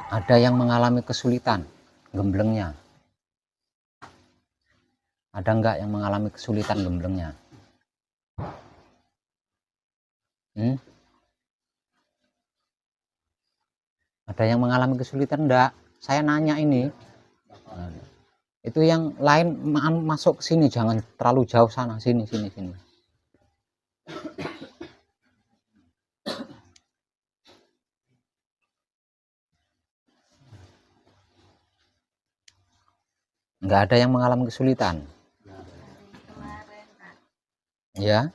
Ada yang mengalami kesulitan gemblengnya? Ada enggak yang mengalami kesulitan gemblengnya? Ada yang mengalami kesulitan enggak? Saya nanya ini. Itu yang lain masuk ke sini, jangan terlalu jauh sana, sini. Enggak ada yang mengalami kesulitan. Ya.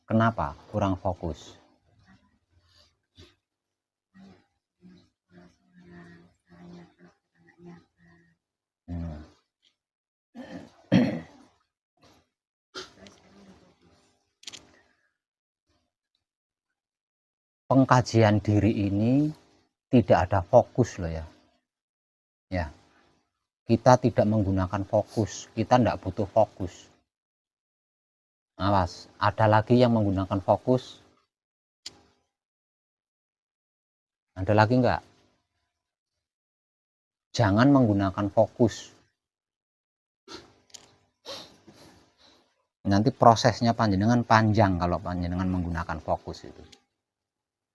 Kenapa kurang fokus? Pengkajian diri ini tidak ada fokus loh ya. Ya. Kita tidak menggunakan fokus, kita tidak butuh fokus. Awas, ada lagi yang menggunakan fokus? Ada lagi enggak? Jangan menggunakan fokus. Nanti prosesnya panjenengan panjang kalau panjenengan menggunakan fokus itu.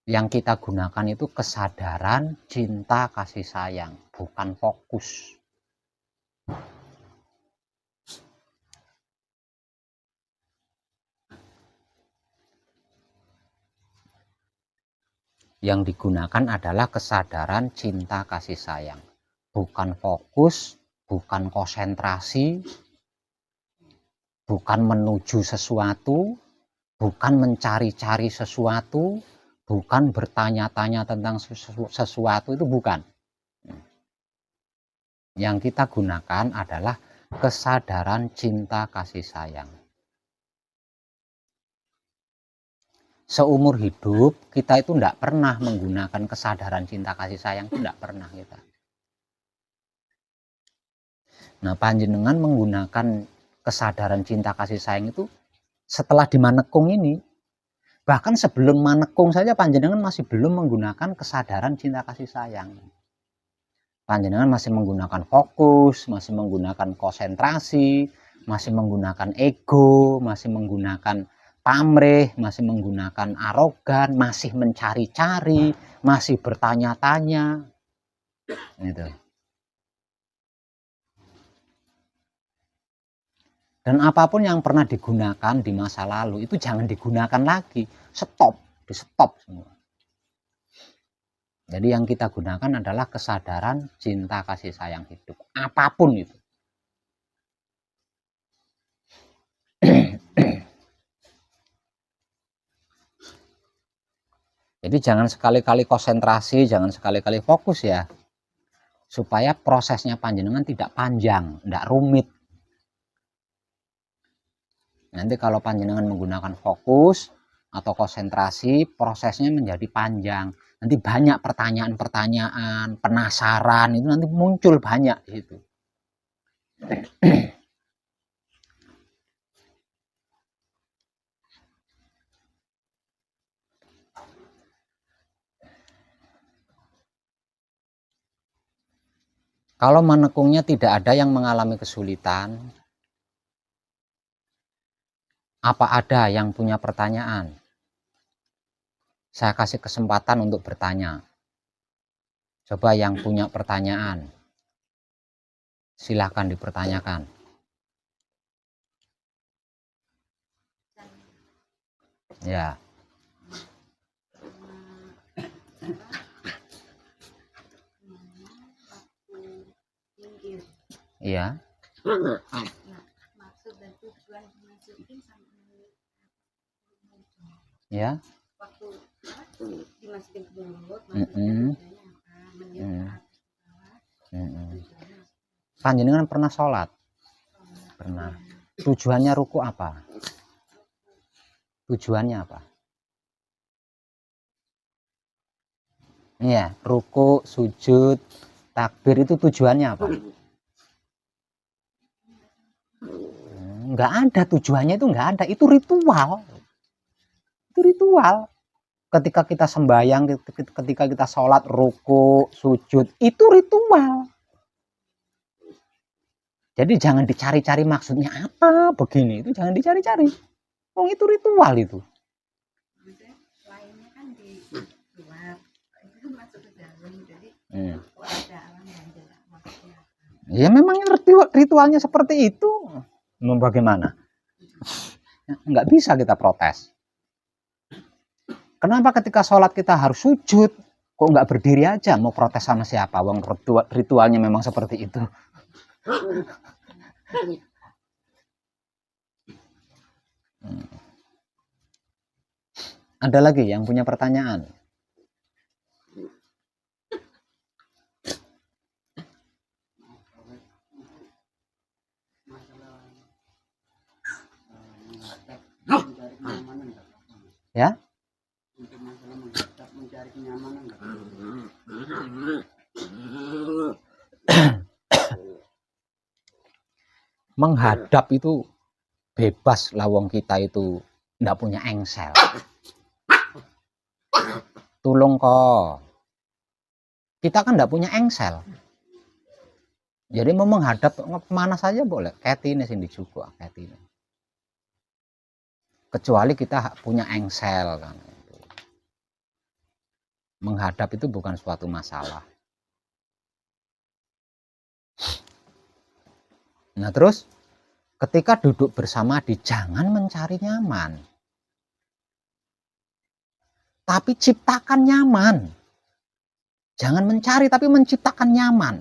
Yang kita gunakan itu kesadaran, cinta, kasih sayang, bukan fokus. Yang digunakan adalah kesadaran, cinta, kasih sayang, bukan fokus, bukan konsentrasi, bukan menuju sesuatu, bukan mencari-cari sesuatu, bukan bertanya-tanya tentang sesuatu, itu bukan. Yang kita gunakan adalah kesadaran, cinta, kasih sayang. Seumur hidup kita itu tidak pernah menggunakan kesadaran, cinta, kasih sayang, tidak pernah kita. Nah, panjenengan menggunakan kesadaran, cinta, kasih sayang itu setelah di Manekung ini. Bahkan sebelum Manekung saja panjenengan masih belum menggunakan kesadaran, cinta, kasih sayang. Panjenengan masih menggunakan fokus, masih menggunakan konsentrasi, masih menggunakan ego, masih menggunakan pamrih, masih menggunakan arogan, masih mencari-cari, masih bertanya-tanya. Gitu. Dan apapun yang pernah digunakan di masa lalu itu jangan digunakan lagi. Di stop semua. Jadi yang kita gunakan adalah kesadaran, cinta, kasih sayang hidup. Apapun itu. Jadi jangan sekali-kali konsentrasi, jangan sekali-kali fokus ya. Supaya prosesnya panjenengan tidak panjang, tidak rumit. Nanti kalau panjenengan menggunakan fokus atau konsentrasi, prosesnya menjadi panjang. Nanti banyak pertanyaan-pertanyaan, penasaran, itu nanti muncul banyak di situ. Kalau Manekungnya tidak ada yang mengalami kesulitan, apa ada yang punya pertanyaan? Saya kasih kesempatan untuk bertanya. Coba yang punya pertanyaan, silakan dipertanyakan. Ya. Iya. Nah, maksud dan tujuan dimasukin sama Ya. waktu dimasukin ke mulut, maksudnya apa? Meniup Panjenengan pernah sholat? Pernah. Tujuannya ruku apa? Tujuannya apa? Iya, ruku, sujud, takbir itu tujuannya apa? Nggak ada tujuannya, itu nggak ada. Itu ritual. Itu ritual. Ketika kita sembahyang, ketika kita sholat, ruku, sujud, itu ritual. Jadi jangan dicari-cari maksudnya apa begini, itu jangan dicari-cari. Oh, itu ritual itu. Lainnya kan di luar, itu masuk ke dalam, jadi ada alam yang jelas maksudnya. Ya memang ritualnya seperti itu. Mau bagaimana? Nggak bisa kita protes. Kenapa ketika sholat kita harus sujud? Kok nggak berdiri aja? Mau protes sama siapa? Wong ritualnya memang seperti itu. Ada lagi yang punya pertanyaan? Ya? Untuk masalah mencari kenyamanan enggak? Menghadap itu bebas, lawong kita itu ndak punya engsel. Tulung kok. Kita kan ndak punya engsel. Jadi mau menghadap kemana saja boleh. Ketine sing dijugo, ketine. Kecuali kita punya engsel kan. Menghadap itu bukan suatu masalah. Nah terus ketika duduk bersama jangan mencari nyaman, tapi ciptakan nyaman. Jangan mencari tapi menciptakan nyaman.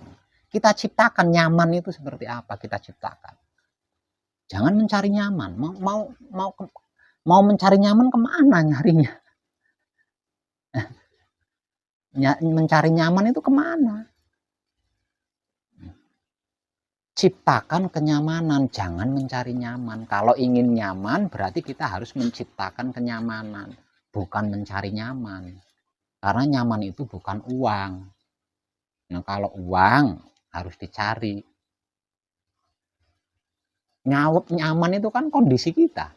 Kita ciptakan nyaman itu seperti apa, kita ciptakan. Jangan mencari nyaman. Mau mencari nyaman kemana nyarinya? Mencari nyaman itu kemana? Ciptakan kenyamanan, jangan mencari nyaman. Kalau ingin nyaman berarti kita harus menciptakan kenyamanan, bukan mencari nyaman. Karena nyaman itu bukan uang. Nah kalau uang harus dicari. Nyaman itu kan kondisi kita.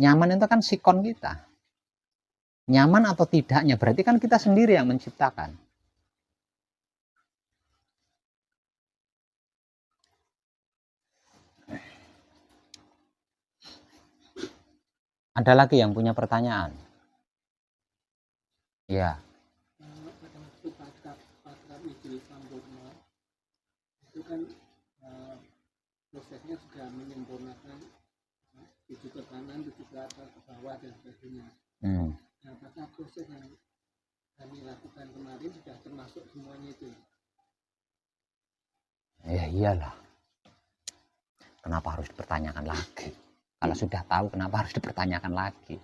Nyaman itu kan sikon kita. Nyaman atau tidaknya berarti kan kita sendiri yang menciptakan. Ada lagi yang punya pertanyaan? Ya. Itu kan prosesnya sudah menyempurnakan tujuh ke kanan, tujuh ke atas, ke bawah dan sebagainya. Nah, apakah proses yang kami lakukan kemarin sudah termasuk semuanya itu? Ya iyalah. Kenapa harus dipertanyakan lagi? Kalau sudah tahu kenapa harus dipertanyakan lagi?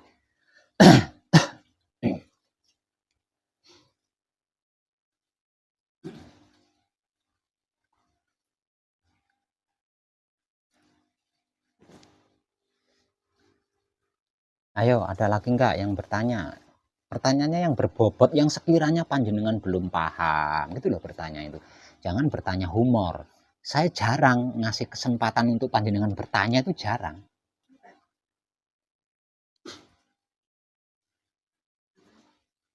Ayo, ada lagi enggak yang bertanya? Pertanyaannya yang berbobot, yang sekiranya panjenengan belum paham. Gitu loh bertanya itu. Jangan bertanya humor. Saya jarang ngasih kesempatan untuk panjenengan bertanya, itu jarang.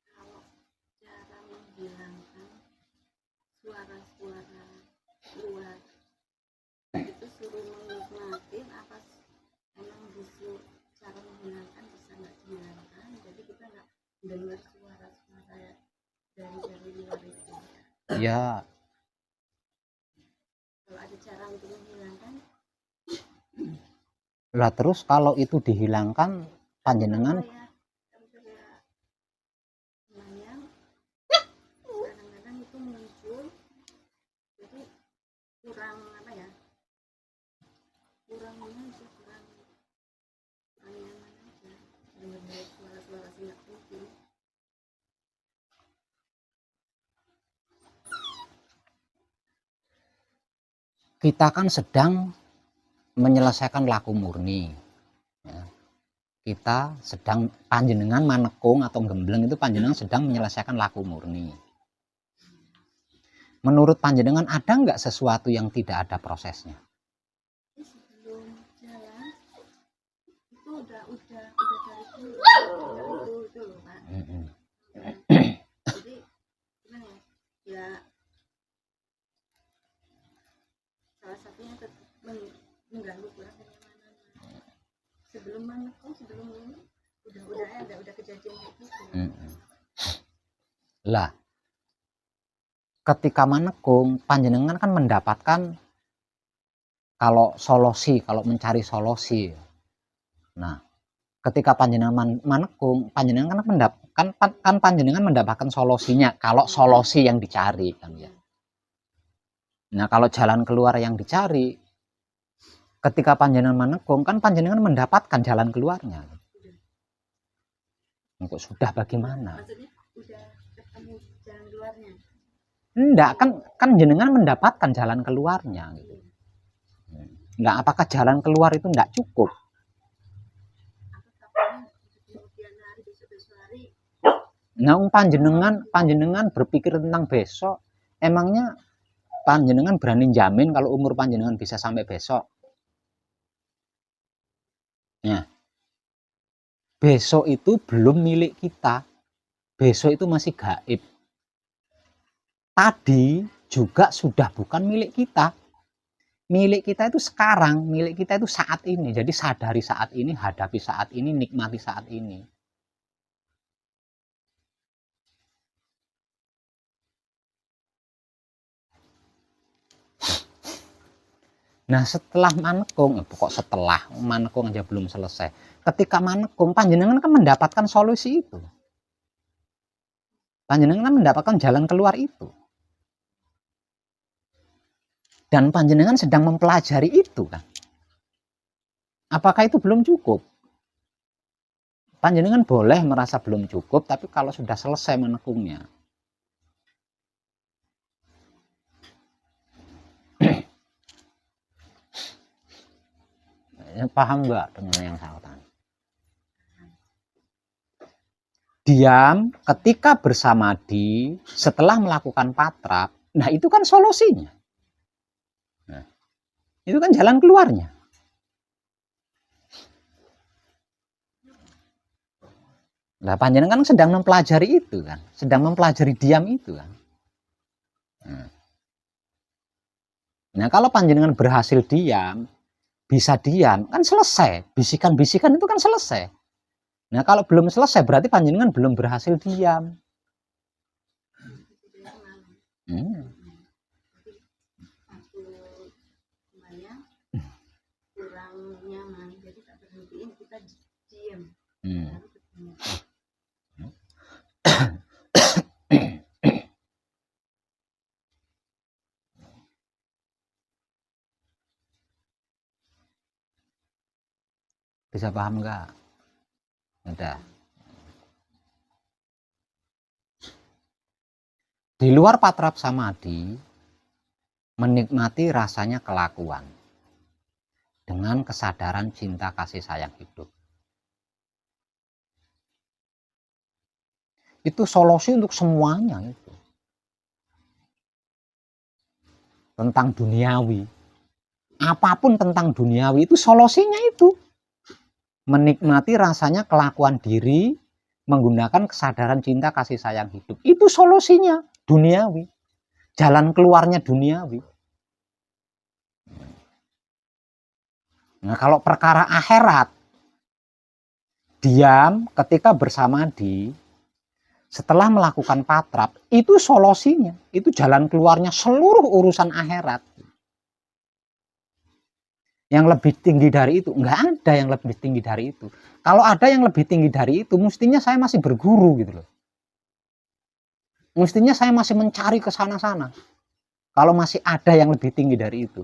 Kalau cara menghilangkan suara-suara luar itu suruh menikmatin apa emang justru cara menghilangkan bisa nggak dihilangkan, jadi kita nggak dengar suara-suara dari luar itu. Ya. Kalau ada cara untuk menghilangkan. Lah terus kalau itu dihilangkan panjenengan kadang-kadang itu muncul, jadi kurang apa ya, pokoknya itu kurang nyaman aja, bener-bener suara-suara sih nggak mungkin. Kita kan sedang menyelesaikan laku murni. Ya. Kita sedang panjenengan manekung atau gembleng itu panjenengan sedang menyelesaikan laku murni. Menurut panjenengan ada nggak sesuatu yang tidak ada prosesnya? Tapi sebelum jalan itu udah dari dulu itu loh Pak. Jadi gimana ya, salah satunya mengganggu kurang kenyamanan. Sebelum menekung, sebelum ini udah kejadian kayak gitu. Lah, ketika manekung, panjenengan kan mendapatkan kalau mencari solusi. Nah, ketika panjenengan manekung, panjenengan kan panjenengan mendapatkan solusinya kalau solusi yang dicari kan ya. Nah, kalau jalan keluar yang dicari, ketika panjenengan manekung kan panjenengan mendapatkan jalan keluarnya. Kok sudah bagaimana? Maksudnya udah ketemu jalan keluarnya? Enggak, kan jenengan mendapatkan jalan keluarnya gitu. Enggak, apakah jalan keluar itu enggak cukup? Kemudian hari besok hari. Nah, panjenengan berpikir tentang besok, emangnya panjenengan berani jamin kalau umur panjenengan bisa sampai besok? Nah, besok itu belum milik kita. Besok itu masih gaib. Tadi juga sudah bukan milik kita. Milik kita itu sekarang, milik kita itu saat ini. Jadi sadari saat ini, hadapi saat ini, nikmati saat ini. Nah, setelah manekung, setelah manekung aja belum selesai. Ketika manekung, panjenengan kan mendapatkan solusi itu. Panjenengan kan mendapatkan jalan keluar itu. Dan panjenengan sedang mempelajari itu kan. Apakah itu belum cukup? Panjenengan boleh merasa belum cukup, tapi kalau sudah selesai menekungnya. Paham nggak dengan yang saya katakan? Diam ketika bersamadi setelah melakukan patrap, nah itu kan solusinya. Nah, itu kan jalan keluarnya. Nah, panjenengan kan sedang mempelajari itu kan, sedang mempelajari diam itu kan. Nah, kalau panjenengan berhasil diam, bisa diam, kan selesai. Bisikan-bisikan itu kan selesai. Nah, kalau belum selesai berarti panjenengan belum berhasil diam. Kurang nyaman, jadi tak berhentiin, kita diam. Bisa paham nggak? Udah. Di luar patrap samadi, menikmati rasanya kelakuan dengan kesadaran cinta kasih sayang hidup. Itu solusi untuk semuanya itu. Tentang duniawi. Apapun tentang duniawi itu solusinya itu. Menikmati rasanya kelakuan diri menggunakan kesadaran cinta kasih sayang hidup. Itu solusinya duniawi. Jalan keluarnya duniawi. Nah, kalau perkara akhirat, diam ketika bersamadi setelah melakukan patrap, itu solusinya, itu jalan keluarnya seluruh urusan akhirat. Yang lebih tinggi dari itu, nggak ada yang lebih tinggi dari itu. Kalau ada yang lebih tinggi dari itu, mestinya saya masih berguru gitu loh. Mestinya saya masih mencari ke sana-sana. Kalau masih ada yang lebih tinggi dari itu.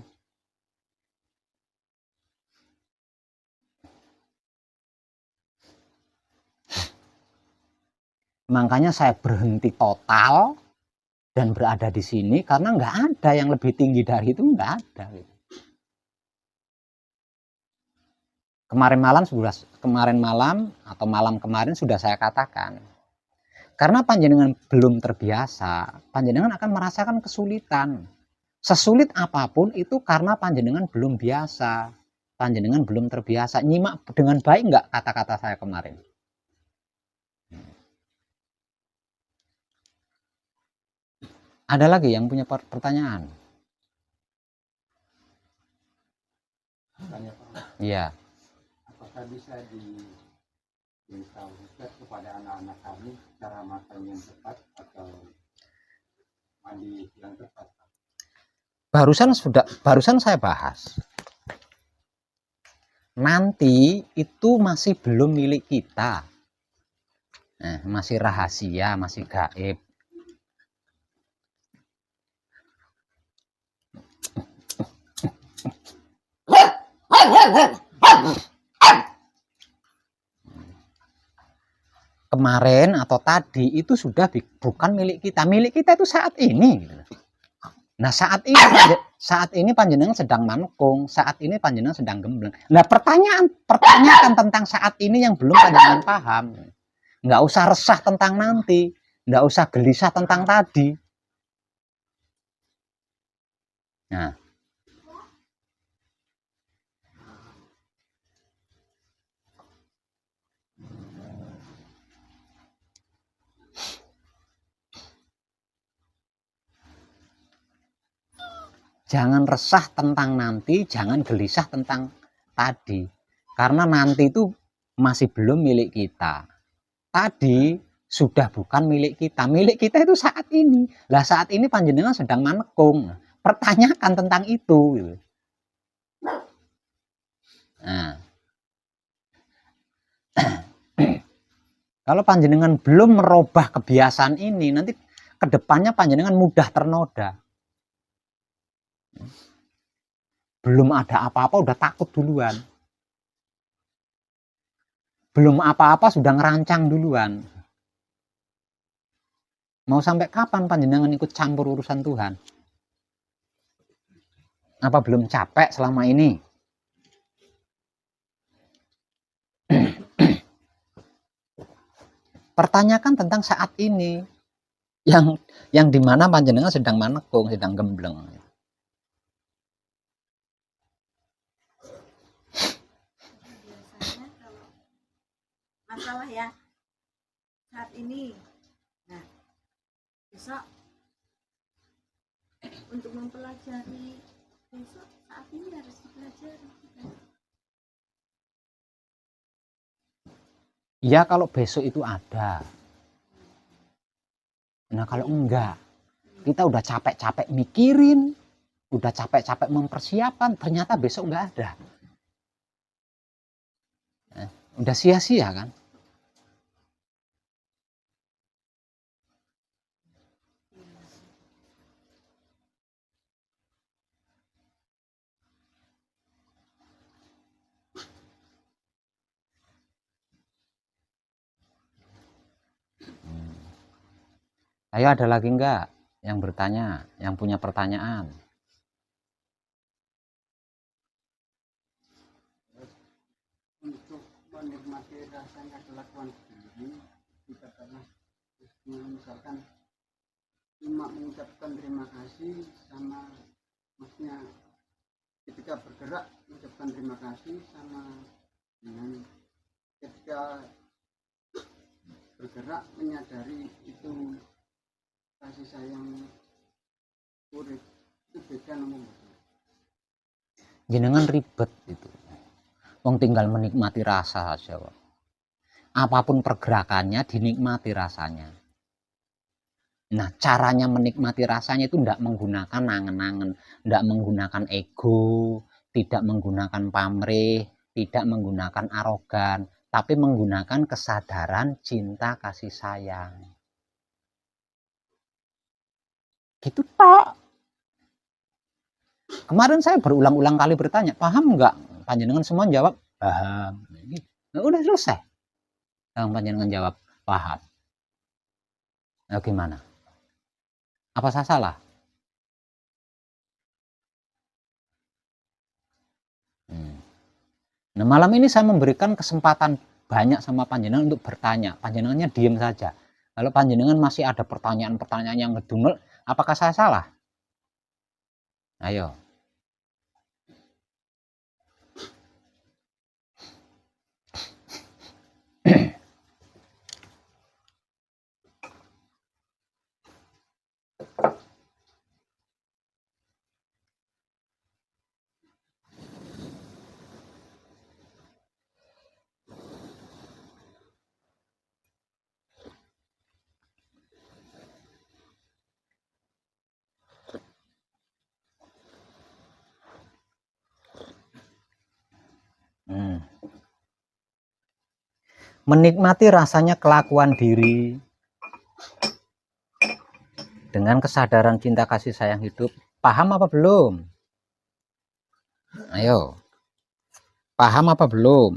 Makanya saya berhenti total dan berada di sini karena nggak ada yang lebih tinggi dari itu, nggak ada. Kemarin malam atau malam kemarin sudah saya katakan, karena panjenengan belum terbiasa, panjenengan akan merasakan kesulitan. Sesulit apapun itu karena panjenengan belum biasa, panjenengan belum terbiasa. Nyimak dengan baik nggak kata-kata saya kemarin? Ada lagi yang punya pertanyaan? Iya. Apakah bisa diberitahu kepada anak-anak kami cara makan yang tepat atau mandi yang tepat? Barusan saya bahas. Nanti itu masih belum milik kita. Masih rahasia, masih gaib. Kemarin atau tadi itu sudah bukan milik kita. Milik kita itu saat ini. Nah, saat ini panjenengan sedang manekung, saat ini panjenengan sedang gembleng. Nah, pertanyaan tentang saat ini yang belum panjenengan paham. Nggak usah resah tentang nanti, nggak usah gelisah tentang tadi. Nah, jangan resah tentang nanti, jangan gelisah tentang tadi. Karena nanti itu masih belum milik kita. Tadi sudah bukan milik kita. Milik kita itu saat ini. Lah saat ini panjenengan sedang manekung. Pertanyakan tentang itu. Nah. Kalau panjenengan belum merubah kebiasaan ini, nanti kedepannya panjenengan mudah ternoda. Belum ada apa-apa udah takut duluan. Belum apa-apa sudah ngerancang duluan. Mau sampai kapan panjenengan ikut campur urusan Tuhan? Apa belum capek selama ini? Pertanyakan tentang saat ini. Yang dimana panjenengan sedang manekung, sedang gembleng. Masalah ya saat ini. Nah, besok untuk mempelajari besok saat ini harus dipelajari. Ya kalau besok itu ada. Nah kalau enggak, kita udah capek-capek mikirin, udah capek-capek mempersiapkan, ternyata besok enggak ada. Udah sia-sia kan? Ayo ada lagi enggak yang bertanya, yang punya pertanyaan? Untuk menikmati rasanya kelakuan sendiri, kita pernah misalkan cuma mengucapkan terima kasih sama, maksudnya ketika bergerak mengucapkan terima kasih sama dengan ketika bergerak menyadari itu kasih sayang urip, itu beda nomor. Jenengan ribet itu. Wong tinggal menikmati rasa saja. Apapun pergerakannya dinikmati rasanya. Nah, caranya menikmati rasanya itu tidak menggunakan angen-angen, tidak menggunakan ego, tidak menggunakan pamrih, tidak menggunakan arogan, tapi menggunakan kesadaran cinta kasih sayang. Gitu tok. Kemarin saya berulang-ulang kali bertanya, paham enggak? Panjenengan semua jawab, paham. Nah, udah selesai. Yang panjenengan jawab, paham. Nah, gimana? Apa saya salah? Nah, malam ini saya memberikan kesempatan banyak sama panjenengan untuk bertanya. Panjenengannya diam saja. Kalau panjenengan masih ada pertanyaan-pertanyaan yang ngedumel, apakah saya salah? Ayo. Menikmati rasanya kelakuan diri dengan kesadaran cinta kasih sayang hidup. Paham apa belum? Ayo. Paham apa belum?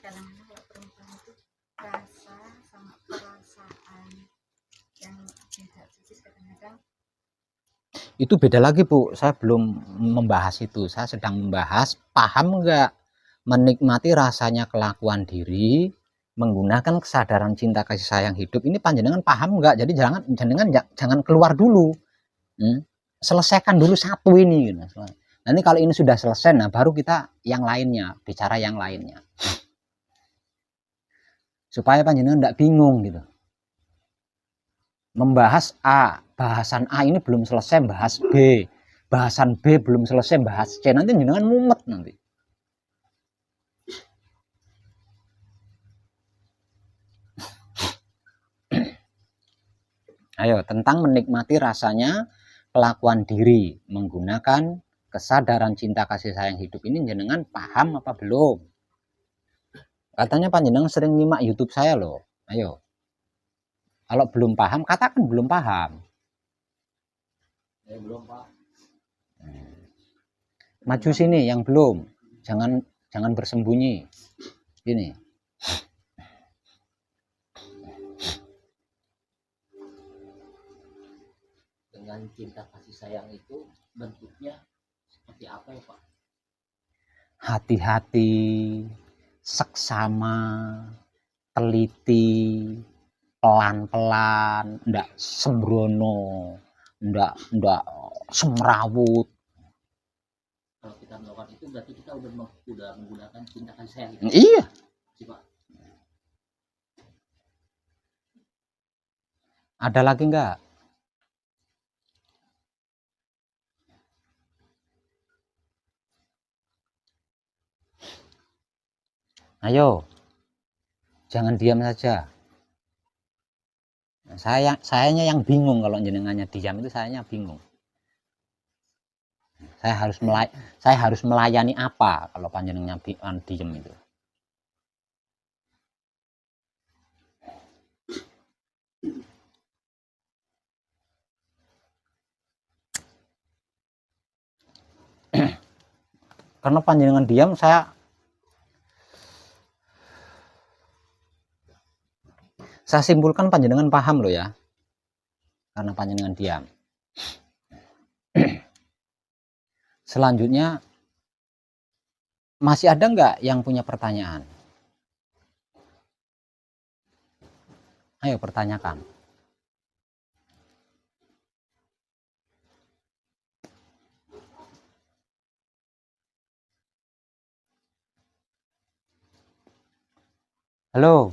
Kadang-kadang kalau perempuan itu rasa sama perasaan yang beda tipis, kadang-kadang Itu beda lagi, Bu. Saya belum membahas itu. Saya sedang membahas paham enggak menikmati rasanya kelakuan diri menggunakan kesadaran cinta kasih sayang hidup. Ini panjenengan paham enggak? Jadi jangan keluar dulu. Selesaikan dulu satu ini gitu. Nanti kalau ini sudah selesai, nah baru kita yang lainnya, bicara yang lainnya. Supaya panjenengan enggak bingung gitu. Membahas A, bahasan A ini belum selesai, bahas B. Bahasan B belum selesai, bahas C. Nanti jenengan mumet nanti. Ayo, tentang menikmati rasanya kelakuan diri menggunakan kesadaran cinta kasih sayang hidup ini jenengan paham apa belum? Katanya panjenengan sering nyimak YouTube saya loh. Ayo. Kalau belum paham, katakan belum paham. Belum Pak. Maju sini yang belum. Jangan bersembunyi. Ini. Dengan cinta kasih sayang itu bentuknya seperti apa ya Pak? Hati-hati, seksama, teliti, pelan-pelan, ndak sembrono, ndak semrawut. Kalau kita melakukan itu berarti kita udah menggunakan cinta kasih sayang itu. Iya. Sih, Pak. Ada lagi enggak? Ayo. Jangan diam saja. Sayanya yang bingung kalau jenengannya diam itu sayanya bingung. Saya harus melayani apa kalau panjenengannya diam itu. Karena panjenengan diam, saya simpulkan panjenengan paham loh ya. Karena panjenengan diam. Selanjutnya, masih ada nggak yang punya pertanyaan? Ayo pertanyakan. Halo.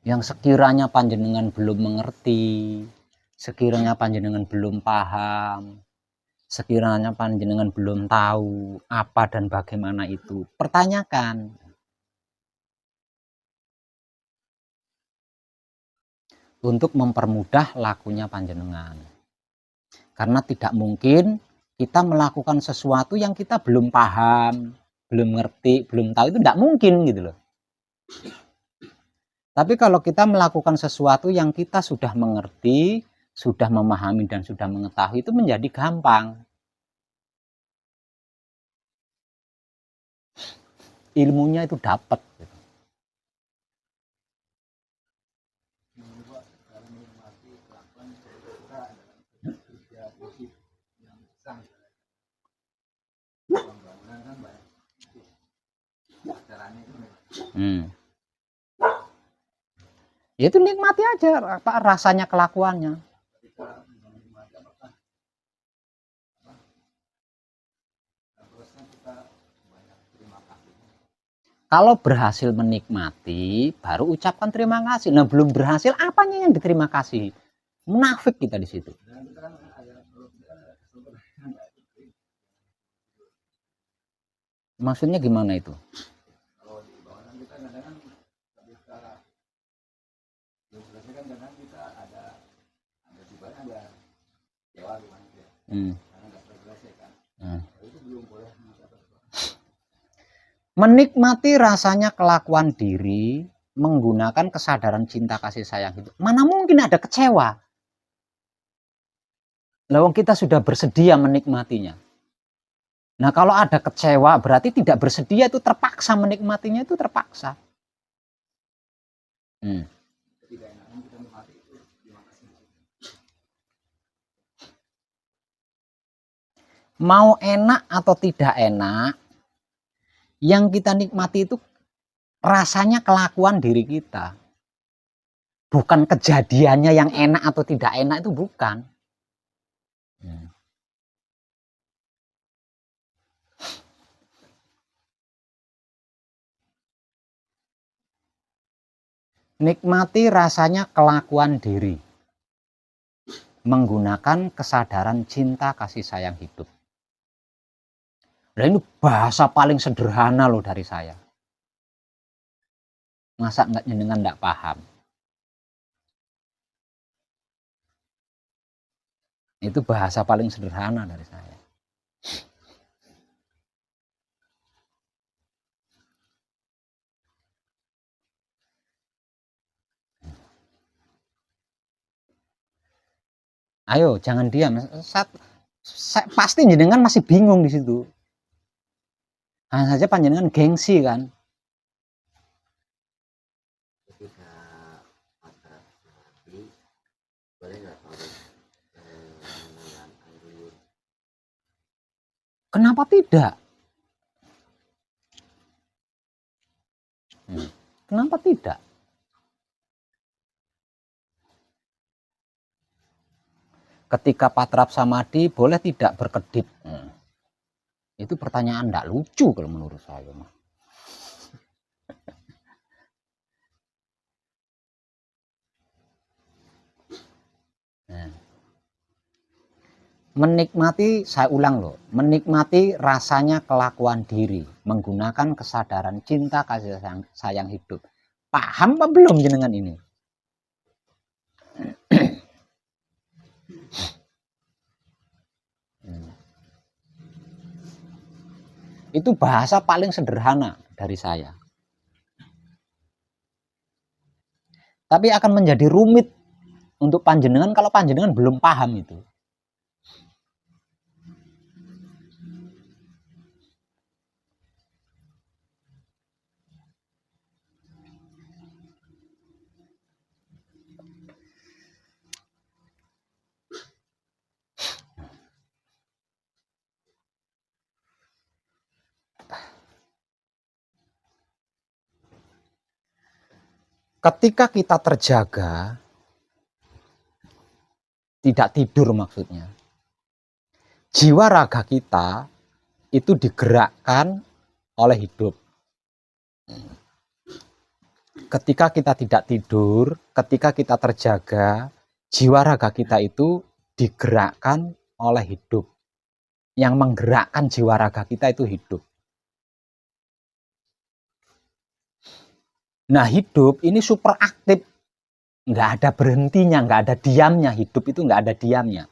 Yang sekiranya panjenengan belum mengerti, sekiranya panjenengan belum paham, sekiranya panjenengan belum tahu apa dan bagaimana itu, pertanyakan. Untuk mempermudah lakunya panjenengan. Karena tidak mungkin kita melakukan sesuatu yang kita belum paham, belum ngerti, belum tahu, itu tidak mungkin gitu loh. Tapi kalau kita melakukan sesuatu yang kita sudah mengerti, sudah memahami dan sudah mengetahui, itu menjadi gampang. ilmunya itu dapat. Ya itu nikmati aja apa rasanya kelakuannya. Kalau berhasil menikmati, baru ucapkan terima kasih. Nah, belum berhasil, apanya yang diterima kasih? Munafik kita di situ. Maksudnya gimana itu? Menikmati rasanya kelakuan diri menggunakan kesadaran cinta kasih sayang itu. Mana mungkin ada kecewa? Lawang kita sudah bersedia menikmatinya. Nah, kalau ada kecewa berarti tidak bersedia, itu terpaksa menikmatinya, itu terpaksa. Mau enak atau tidak enak, yang kita nikmati itu rasanya kelakuan diri kita. Bukan kejadiannya yang enak atau tidak enak, itu bukan. Nikmati rasanya kelakuan diri menggunakan kesadaran cinta kasih sayang hidup. Nah, ini bahasa paling sederhana loh dari saya. Masa jenengan enggak paham? Itu bahasa paling sederhana dari saya. Ayo, jangan diam. Pasti jenengan masih bingung di situ. Hanya saja panjenengan gengsi kan. Kenapa tidak? Kenapa tidak? Ketika patrap samadhi boleh tidak berkedip? Itu pertanyaan tidak lucu kalau menurut saya. Menikmati, saya ulang loh, menikmati rasanya kelakuan diri menggunakan kesadaran cinta kasih sayang hidup. Paham apa belum jenengan ini? Itu bahasa paling sederhana dari saya. Tapi akan menjadi rumit untuk panjenengan kalau panjenengan belum paham itu. Ketika kita terjaga, tidak tidur maksudnya, jiwa raga kita itu digerakkan oleh hidup. Ketika kita tidak tidur, ketika kita terjaga, jiwa raga kita itu digerakkan oleh hidup. Yang menggerakkan jiwa raga kita itu hidup. Nah, hidup ini super aktif, nggak ada berhentinya, nggak ada diamnya. Hidup itu nggak ada diamnya.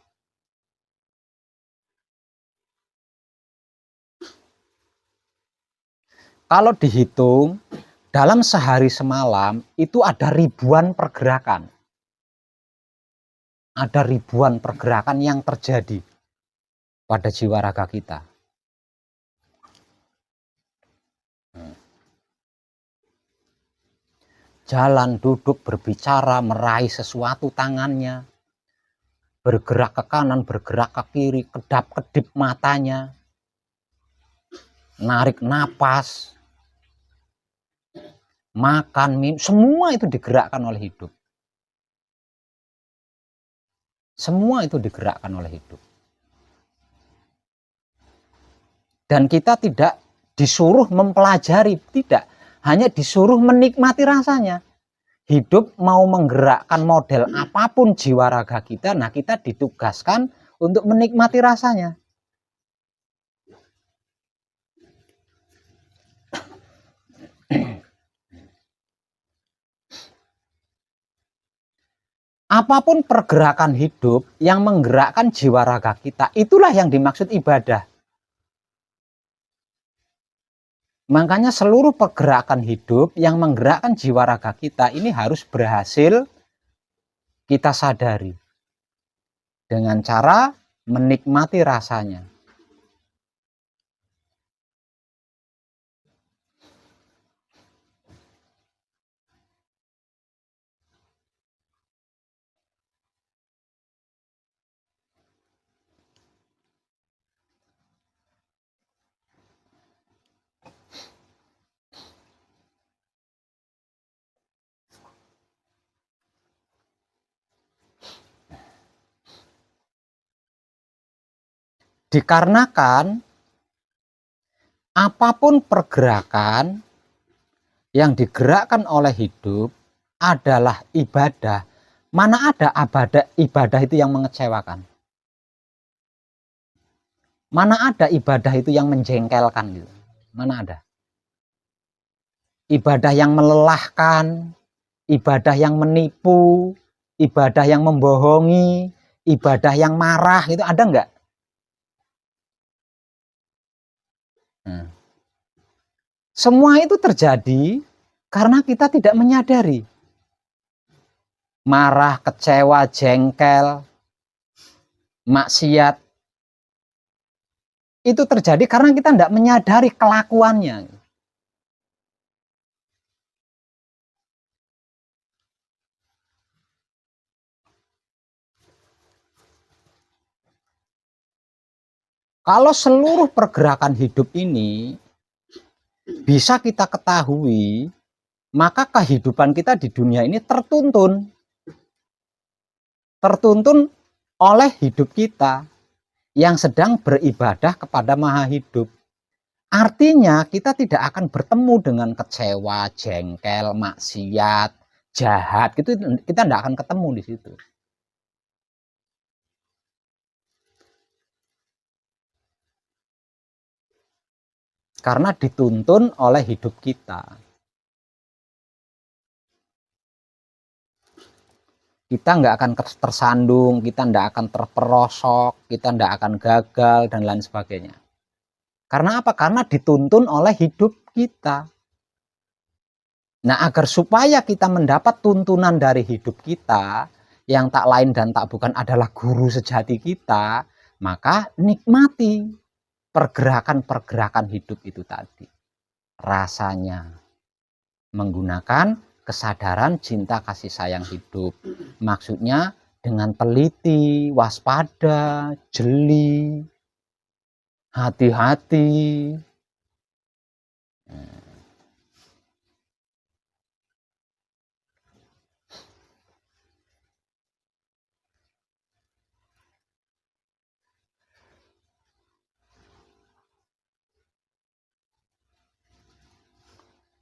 Kalau dihitung dalam sehari semalam itu ada ribuan pergerakan, yang terjadi pada jiwa raga kita. jalan, duduk, berbicara, meraih sesuatu tangannya, bergerak ke kanan, bergerak ke kiri, kedap-kedip matanya, narik napas, makan, minum, semua itu digerakkan oleh hidup. Semua itu digerakkan oleh hidup. Dan kita tidak disuruh mempelajari, tidak. Hanya disuruh menikmati rasanya. Hidup mau menggerakkan model apapun jiwa raga kita, nah kita ditugaskan untuk menikmati rasanya. Apapun pergerakan hidup yang menggerakkan jiwa raga kita, itulah yang dimaksud ibadah. Makanya seluruh pergerakan hidup yang menggerakkan jiwa raga kita ini harus berhasil kita sadari dengan cara menikmati rasanya. Dikarenakan apapun pergerakan yang digerakkan oleh hidup adalah ibadah. Mana ada ibadah itu yang mengecewakan? Mana ada ibadah itu yang menjengkelkan gitu? Mana ada? Ibadah yang melelahkan, ibadah yang menipu, ibadah yang membohongi, ibadah yang marah, itu ada enggak? Semua itu terjadi karena kita tidak menyadari. Marah, kecewa, jengkel, maksiat, itu terjadi karena kita tidak menyadari kelakuannya. Kalau seluruh pergerakan hidup ini bisa kita ketahui, maka kehidupan kita di dunia ini tertuntun oleh hidup kita yang sedang beribadah kepada Maha Hidup. Artinya kita tidak akan bertemu dengan kecewa, jengkel, maksiat, jahat, gitu kita tidak akan ketemu di situ. Karena dituntun oleh hidup kita. Kita nggak akan tersandung, kita nggak akan terperosok, kita nggak akan gagal, dan lain sebagainya. Karena apa? Karena dituntun oleh hidup kita. Nah, agar supaya kita mendapat tuntunan dari hidup kita, yang tak lain dan tak bukan adalah guru sejati kita, maka nikmati pergerakan-pergerakan hidup itu tadi. Rasanya menggunakan kesadaran cinta kasih sayang hidup. Maksudnya dengan teliti, waspada, jeli, hati-hati.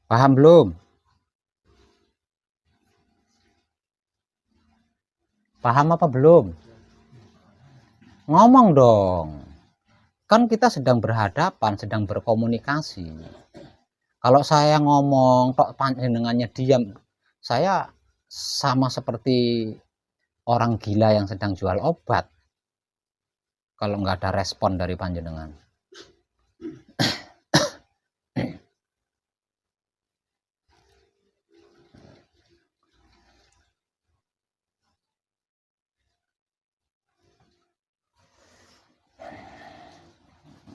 Paham belum? Paham apa belum? Ngomong dong. Kan kita sedang berhadapan, sedang berkomunikasi. Kalau saya ngomong, tok panjenengannya diam, saya sama seperti orang gila yang sedang jual obat. Kalau nggak ada respon dari panjenengan.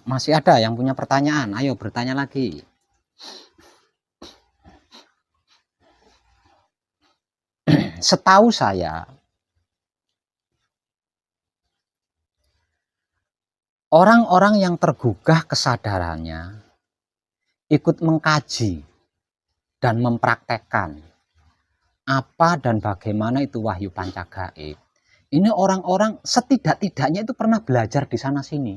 Masih ada yang punya pertanyaan? Ayo bertanya lagi. setahu saya, orang-orang yang tergugah kesadarannya ikut mengkaji dan mempraktekkan apa dan bagaimana itu wahyu pancagaib. Ini orang-orang setidak-tidaknya itu pernah belajar di sana sini.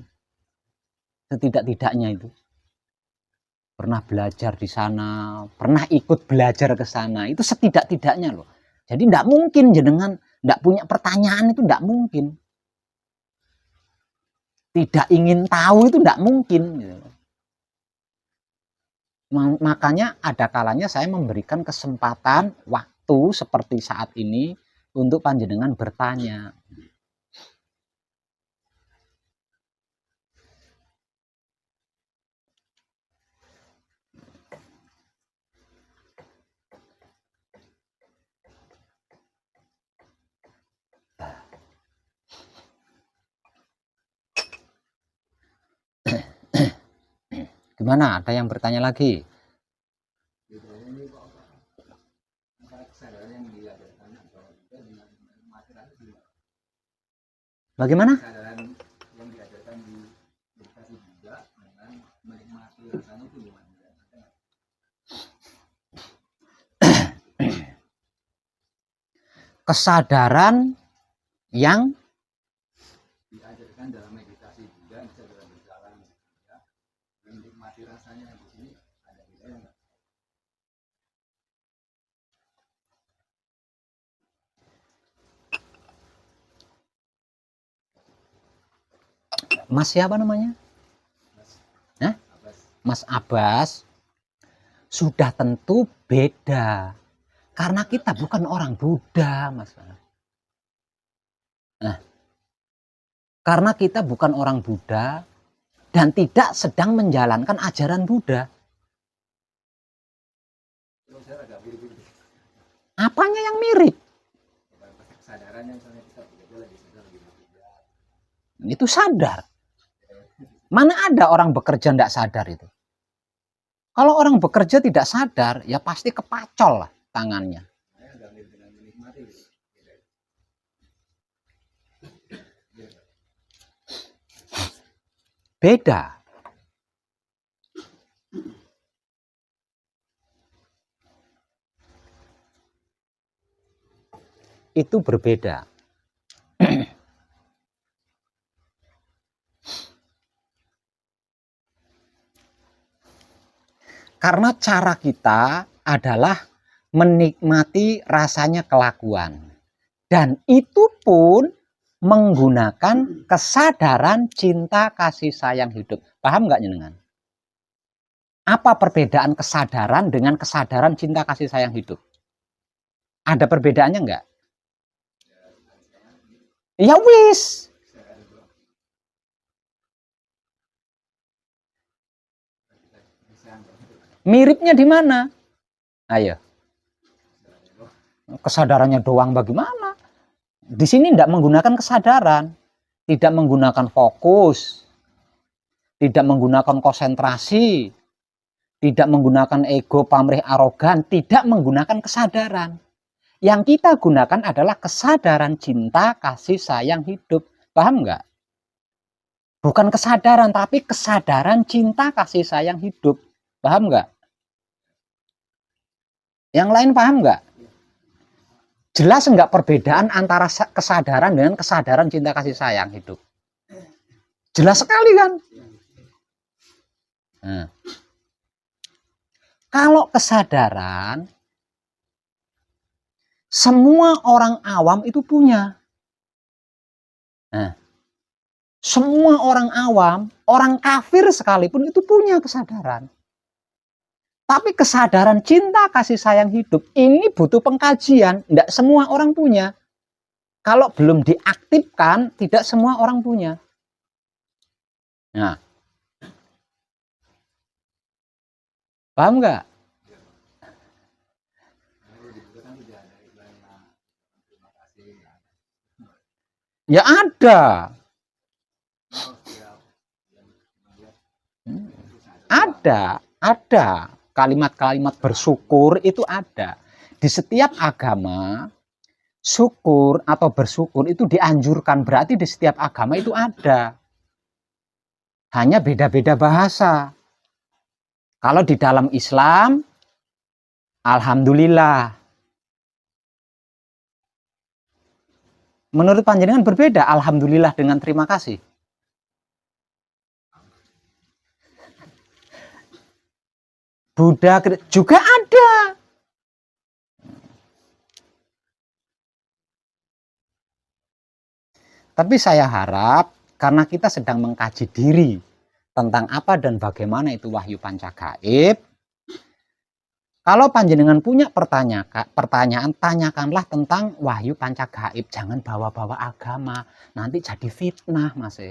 Setidak-tidaknya itu pernah belajar di sana, pernah ikut belajar ke sana. Itu setidak-tidaknya loh. Jadi tidak mungkin jenengan tidak punya pertanyaan, itu tidak mungkin. Tidak ingin tahu itu tidak mungkin. Makanya ada kalanya saya memberikan kesempatan waktu seperti saat ini untuk panjenengan bertanya. Gimana? Ada yang bertanya lagi? Bagaimana? Kesadaran yang diajarkan dalam meditasi juga bisa dalam berjalan ya. Menikmati rasanya di sini ada bedanya enggak? Mas siapa namanya? Hah? Mas Abbas. Sudah tentu beda. Karena kita bukan orang Buddha, Mas. Nah, karena kita bukan orang Buddha dan tidak sedang menjalankan ajaran Buddha. Apanya yang mirip? Kesadarannya misalnya kita bekerja lagi sadar lagi bekerja. Itu sadar. Mana ada orang bekerja tidak sadar itu? Kalau orang bekerja tidak sadar, ya pasti kepacol lah tangannya. Beda. Itu berbeda. Karena cara kita adalah menikmati rasanya kelakuan. Dan itu pun menggunakan kesadaran cinta kasih sayang hidup. Paham nggak jenengan? Apa perbedaan kesadaran dengan kesadaran cinta kasih sayang hidup? Ada perbedaannya nggak? Ya wis. Miripnya di mana? Ayo. Kesadarannya doang bagaimana? Di sini tidak menggunakan kesadaran, tidak menggunakan fokus, tidak menggunakan konsentrasi, tidak menggunakan ego, pamrih, arogan, tidak menggunakan kesadaran. Yang kita gunakan adalah kesadaran cinta, kasih, sayang, hidup. Paham nggak? Bukan kesadaran, tapi kesadaran cinta, kasih, sayang, hidup. Paham nggak? Yang lain paham nggak? Jelas nggak perbedaan antara kesadaran dengan kesadaran cinta, kasih, sayang, hidup? Jelas sekali kan? Nah, kalau kesadaran, semua orang awam itu punya. Nah, semua orang awam, orang kafir sekalipun itu punya kesadaran. Tapi kesadaran cinta, kasih, sayang, hidup ini butuh pengkajian. Tidak semua orang punya. Kalau belum diaktifkan, tidak semua orang punya. Nah, paham nggak? Ya ada. Ada. Kalimat-kalimat bersyukur itu ada. Di setiap agama syukur atau bersyukur itu dianjurkan, berarti di setiap agama itu ada. Hanya beda-beda bahasa. Kalau di dalam Islam, alhamdulillah. Menurut panjenengan berbeda alhamdulillah dengan terima kasih. Buddha juga ada. Tapi saya harap karena kita sedang mengkaji diri tentang apa dan bagaimana itu wahyu panca gaib. Kalau panjenengan punya pertanyaan, tanyakanlah tentang wahyu panca gaib. Jangan bawa-bawa agama, nanti jadi fitnah, Mas.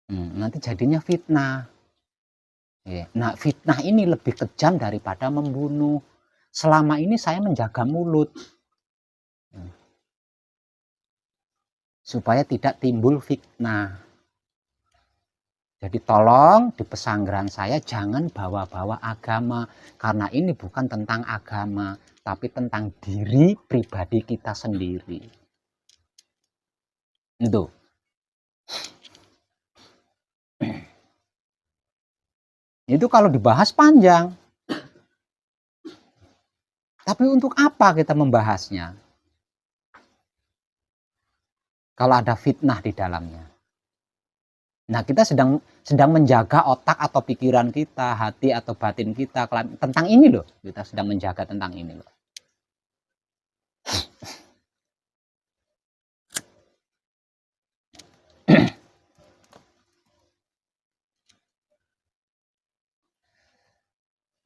Nanti jadinya fitnah. Nah, fitnah ini lebih kejam daripada membunuh. Selama ini saya menjaga mulut supaya tidak timbul fitnah. Jadi tolong di pesanggeran saya jangan bawa-bawa agama, karena ini bukan tentang agama, tapi tentang diri pribadi kita sendiri. Itu. Itu kalau dibahas panjang. Tapi untuk apa kita membahasnya? Kalau ada fitnah di dalamnya. Nah, kita sedang menjaga otak atau pikiran kita, hati atau batin kita tentang ini loh. Kita sedang menjaga tentang ini loh.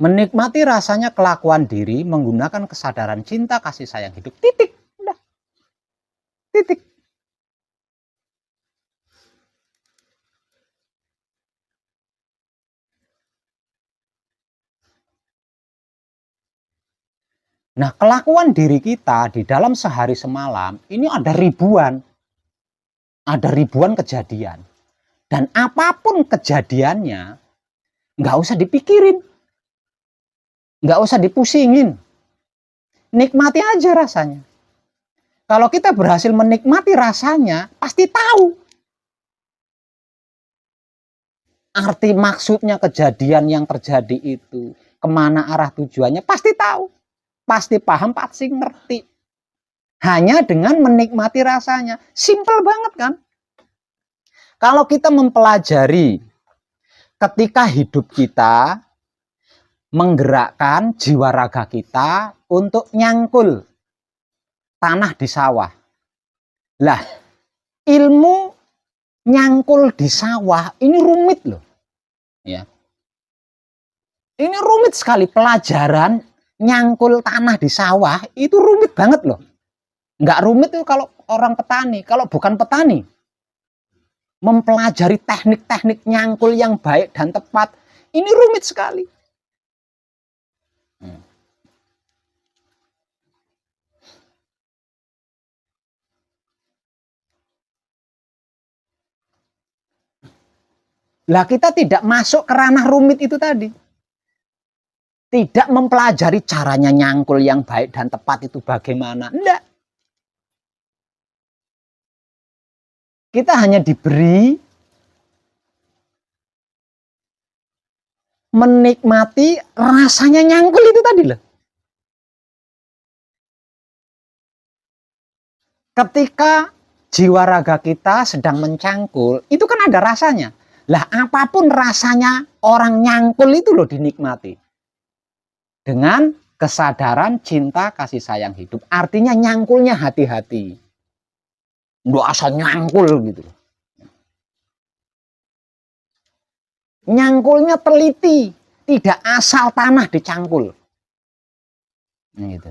Menikmati rasanya kelakuan diri menggunakan kesadaran cinta kasih sayang hidup. Titik. Udah. Titik. Nah, kelakuan diri kita di dalam sehari semalam ini ada ribuan kejadian. Dan apapun kejadiannya, nggak usah dipikirin. Nggak usah dipusingin. Nikmati aja rasanya. Kalau kita berhasil menikmati rasanya, pasti tahu. Arti maksudnya kejadian yang terjadi itu, kemana arah tujuannya, pasti tahu. Pasti paham, pasti ngerti. Hanya dengan menikmati rasanya. Simple banget kan? Kalau kita mempelajari ketika hidup kita menggerakkan jiwa raga kita untuk nyangkul tanah di sawah. Lah, ilmu nyangkul di sawah ini rumit loh. Ya. Ini rumit sekali, pelajaran nyangkul tanah di sawah itu rumit banget loh. Nggak rumit itu kalau orang petani, kalau bukan petani. Mempelajari teknik-teknik nyangkul yang baik dan tepat, ini rumit sekali. Lah kita tidak masuk ke ranah rumit itu tadi. Tidak mempelajari caranya nyangkul yang baik dan tepat itu bagaimana. Enggak. Kita hanya diberi menikmati rasanya nyangkul itu tadi loh. Ketika jiwa raga kita sedang mencangkul, itu kan ada rasanya. Lah apapun rasanya orang nyangkul itu loh dinikmati. Dengan kesadaran cinta kasih sayang hidup. Artinya nyangkulnya hati-hati. Nggak asal nyangkul gitu. Nyangkulnya teliti. Tidak asal tanah dicangkul. Gitu.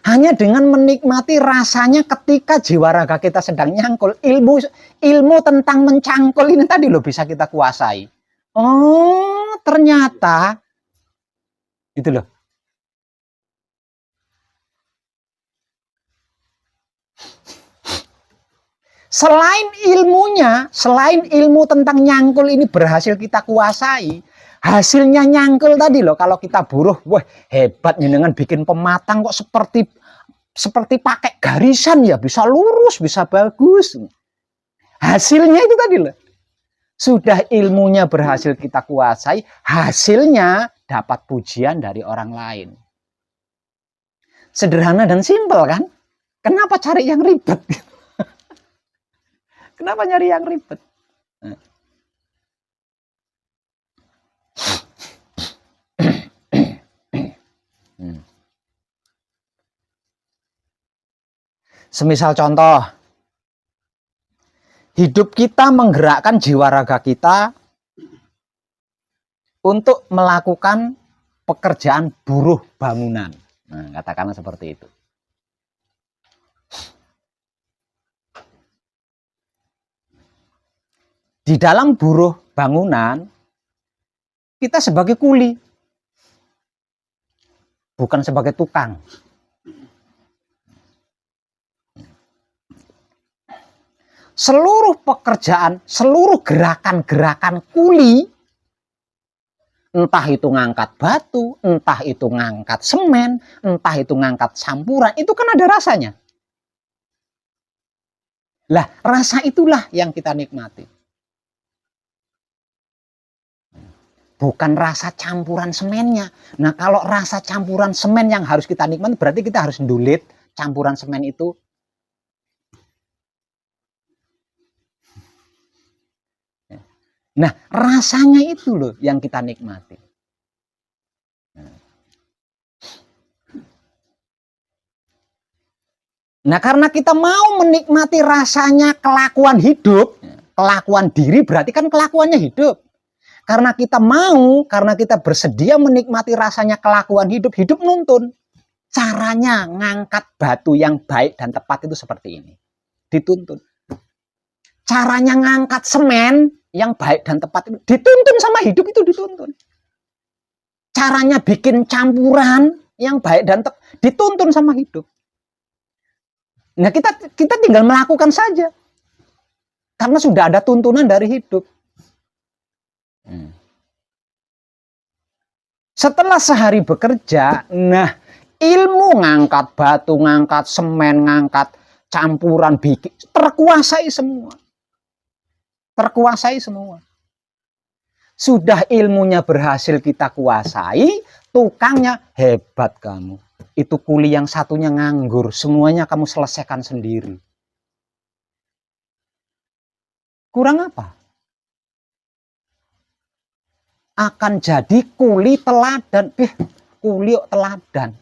Hanya dengan menikmati rasanya ketika jiwa raga kita sedang nyangkul, ilmu tentang mencangkul ini tadi loh bisa kita kuasai. Oh, ternyata itu loh. Selain ilmu tentang nyangkul ini berhasil kita kuasai, hasilnya nyangkul tadi loh, kalau kita buruh, wah hebat dengan bikin pematang kok seperti seperti pakai garisan ya, bisa lurus, bisa bagus. Hasilnya itu tadi loh. Sudah ilmunya berhasil kita kuasai, hasilnya dapat pujian dari orang lain. Sederhana dan simpel kan? Kenapa cari yang ribet? Kenapa nyari yang ribet? Semisal contoh, hidup kita menggerakkan jiwa raga kita untuk melakukan pekerjaan buruh bangunan. Nah, katakanlah seperti itu. Di dalam buruh bangunan, kita sebagai kuli, bukan sebagai tukang. Seluruh pekerjaan, seluruh gerakan-gerakan kuli, entah itu ngangkat batu, entah itu ngangkat semen, entah itu ngangkat campuran, itu kan ada rasanya. Lah, rasa itulah yang kita nikmati. Bukan rasa campuran semennya. Nah, kalau rasa campuran semen yang harus kita nikmati, berarti kita harus ndulit campuran semen itu. Nah, rasanya itu loh yang kita nikmati. Nah, karena kita mau menikmati rasanya kelakuan hidup, kelakuan diri berarti kan kelakuannya hidup. Karena kita mau, karena kita bersedia menikmati rasanya kelakuan hidup, hidup nuntun. Caranya ngangkat batu yang baik dan tepat itu seperti ini. Dituntun. Caranya ngangkat semen yang baik dan tepat itu dituntun sama hidup, itu dituntun. Caranya bikin campuran yang baik dan tepat dituntun sama hidup. Nah, kita tinggal melakukan saja. Karena sudah ada tuntunan dari hidup. Setelah sehari bekerja, nah ilmu ngangkat batu, ngangkat semen, ngangkat campuran, bikin terkuasai semua. Terkuasai semua. Sudah ilmunya berhasil kita kuasai, tukangnya hebat kamu. Itu kuli yang satunya nganggur, semuanya kamu selesaikan sendiri. Kurang apa? Akan jadi kuli teladan. Kuli teladan.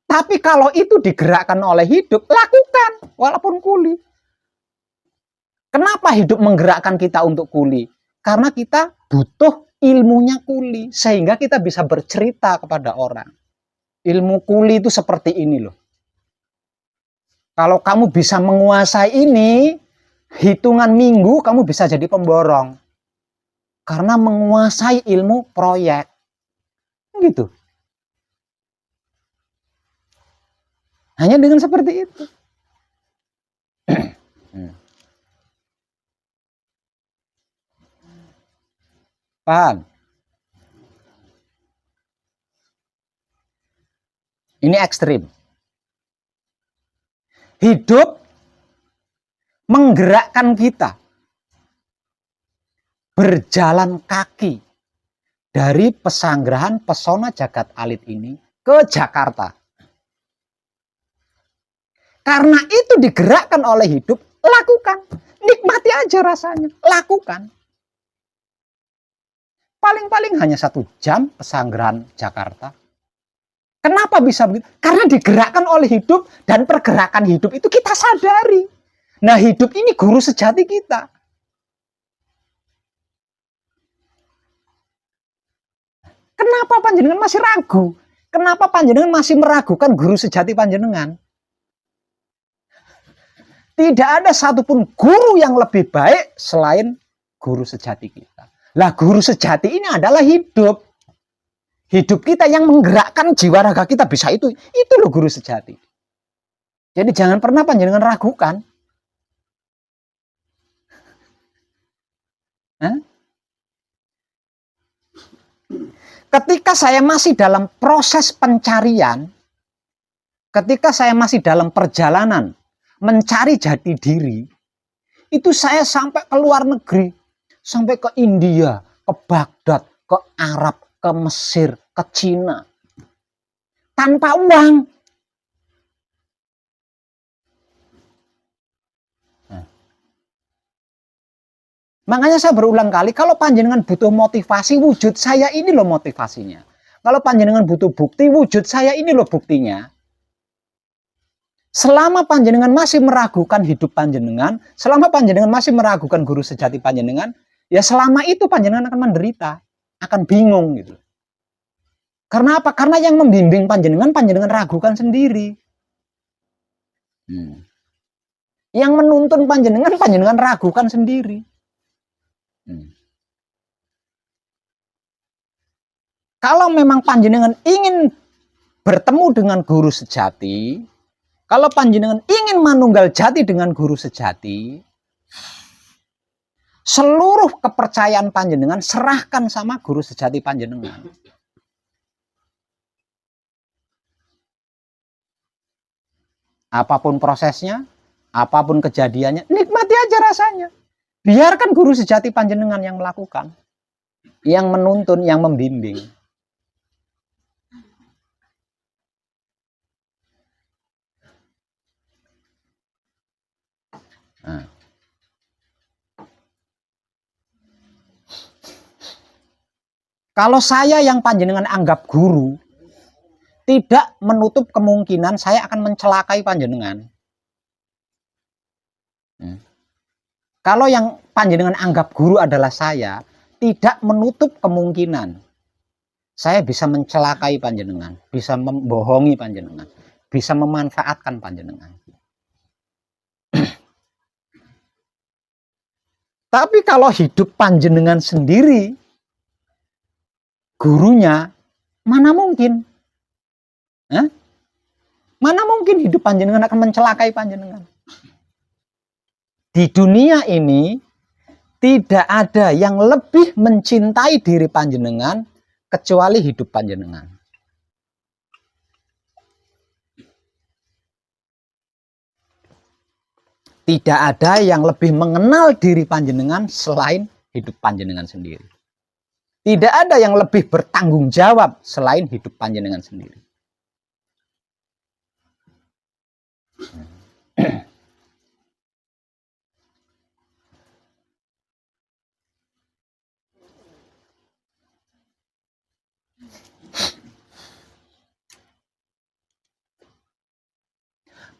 Tapi kalau itu digerakkan oleh hidup, lakukan walaupun kuli. Kenapa hidup menggerakkan kita untuk kuli? Karena kita butuh ilmunya kuli, sehingga kita bisa bercerita kepada orang. Ilmu kuli itu seperti ini loh. Kalau kamu bisa menguasai ini, hitungan minggu kamu bisa jadi pemborong. Karena menguasai ilmu proyek. Gitu. Hanya dengan seperti itu. Paham? Ini ekstrim. Hidup menggerakkan kita berjalan kaki dari Pesanggerahan Pesona Jagat Alit ini ke Jakarta. Karena itu digerakkan oleh hidup, lakukan. Nikmati aja rasanya, lakukan. Paling-paling hanya 1 jam Pesanggerahan Jakarta. Kenapa bisa begitu? Karena digerakkan oleh hidup, dan pergerakan hidup itu kita sadari. Nah, hidup ini guru sejati kita. Kenapa panjenengan masih ragu? Kenapa panjenengan masih meragukan guru sejati panjenengan? Tidak ada satupun guru yang lebih baik selain guru sejati kita. Lah, guru sejati ini adalah hidup. Hidup kita yang menggerakkan jiwa raga kita bisa itu. Itu loh guru sejati. Jadi jangan pernah panjenengan ragukan. Ketika saya masih dalam proses pencarian, ketika saya masih dalam perjalanan mencari jati diri, itu saya sampai ke luar negeri, sampai ke India, ke Baghdad, ke Arab, ke Mesir, ke Cina, tanpa uang. Makanya saya berulang kali, kalau panjenengan butuh motivasi, wujud saya ini loh motivasinya. Kalau panjenengan butuh bukti, wujud saya ini loh buktinya. Selama panjenengan masih meragukan hidup panjenengan, selama panjenengan masih meragukan guru sejati panjenengan, ya selama itu panjenengan akan menderita, akan bingung gitu. Karena apa? Karena yang membimbing panjenengan, panjenengan ragukan sendiri. Yang menuntun panjenengan, panjenengan ragukan sendiri. Kalau memang panjenengan ingin bertemu dengan guru sejati, kalau panjenengan ingin manunggal jati dengan guru sejati, seluruh kepercayaan panjenengan serahkan sama guru sejati panjenengan. Apapun prosesnya, apapun kejadiannya, nikmati aja rasanya. Biarkan guru sejati panjenengan yang melakukan, yang menuntun, yang membimbing. Nah. Kalau saya yang panjenengan anggap guru, tidak menutup kemungkinan saya akan mencelakai panjenengan. Kalau yang panjenengan anggap guru adalah saya, tidak menutup kemungkinan saya bisa mencelakai panjenengan, bisa membohongi panjenengan, bisa memanfaatkan panjenengan. Tapi kalau hidup panjenengan sendiri, gurunya, mana mungkin? Mana mungkin hidup panjenengan akan mencelakai panjenengan? Di dunia ini, tidak ada yang lebih mencintai diri panjenengan kecuali hidup panjenengan. Tidak ada yang lebih mengenal diri panjenengan selain hidup panjenengan sendiri. Tidak ada yang lebih bertanggung jawab selain hidup panjenengan sendiri.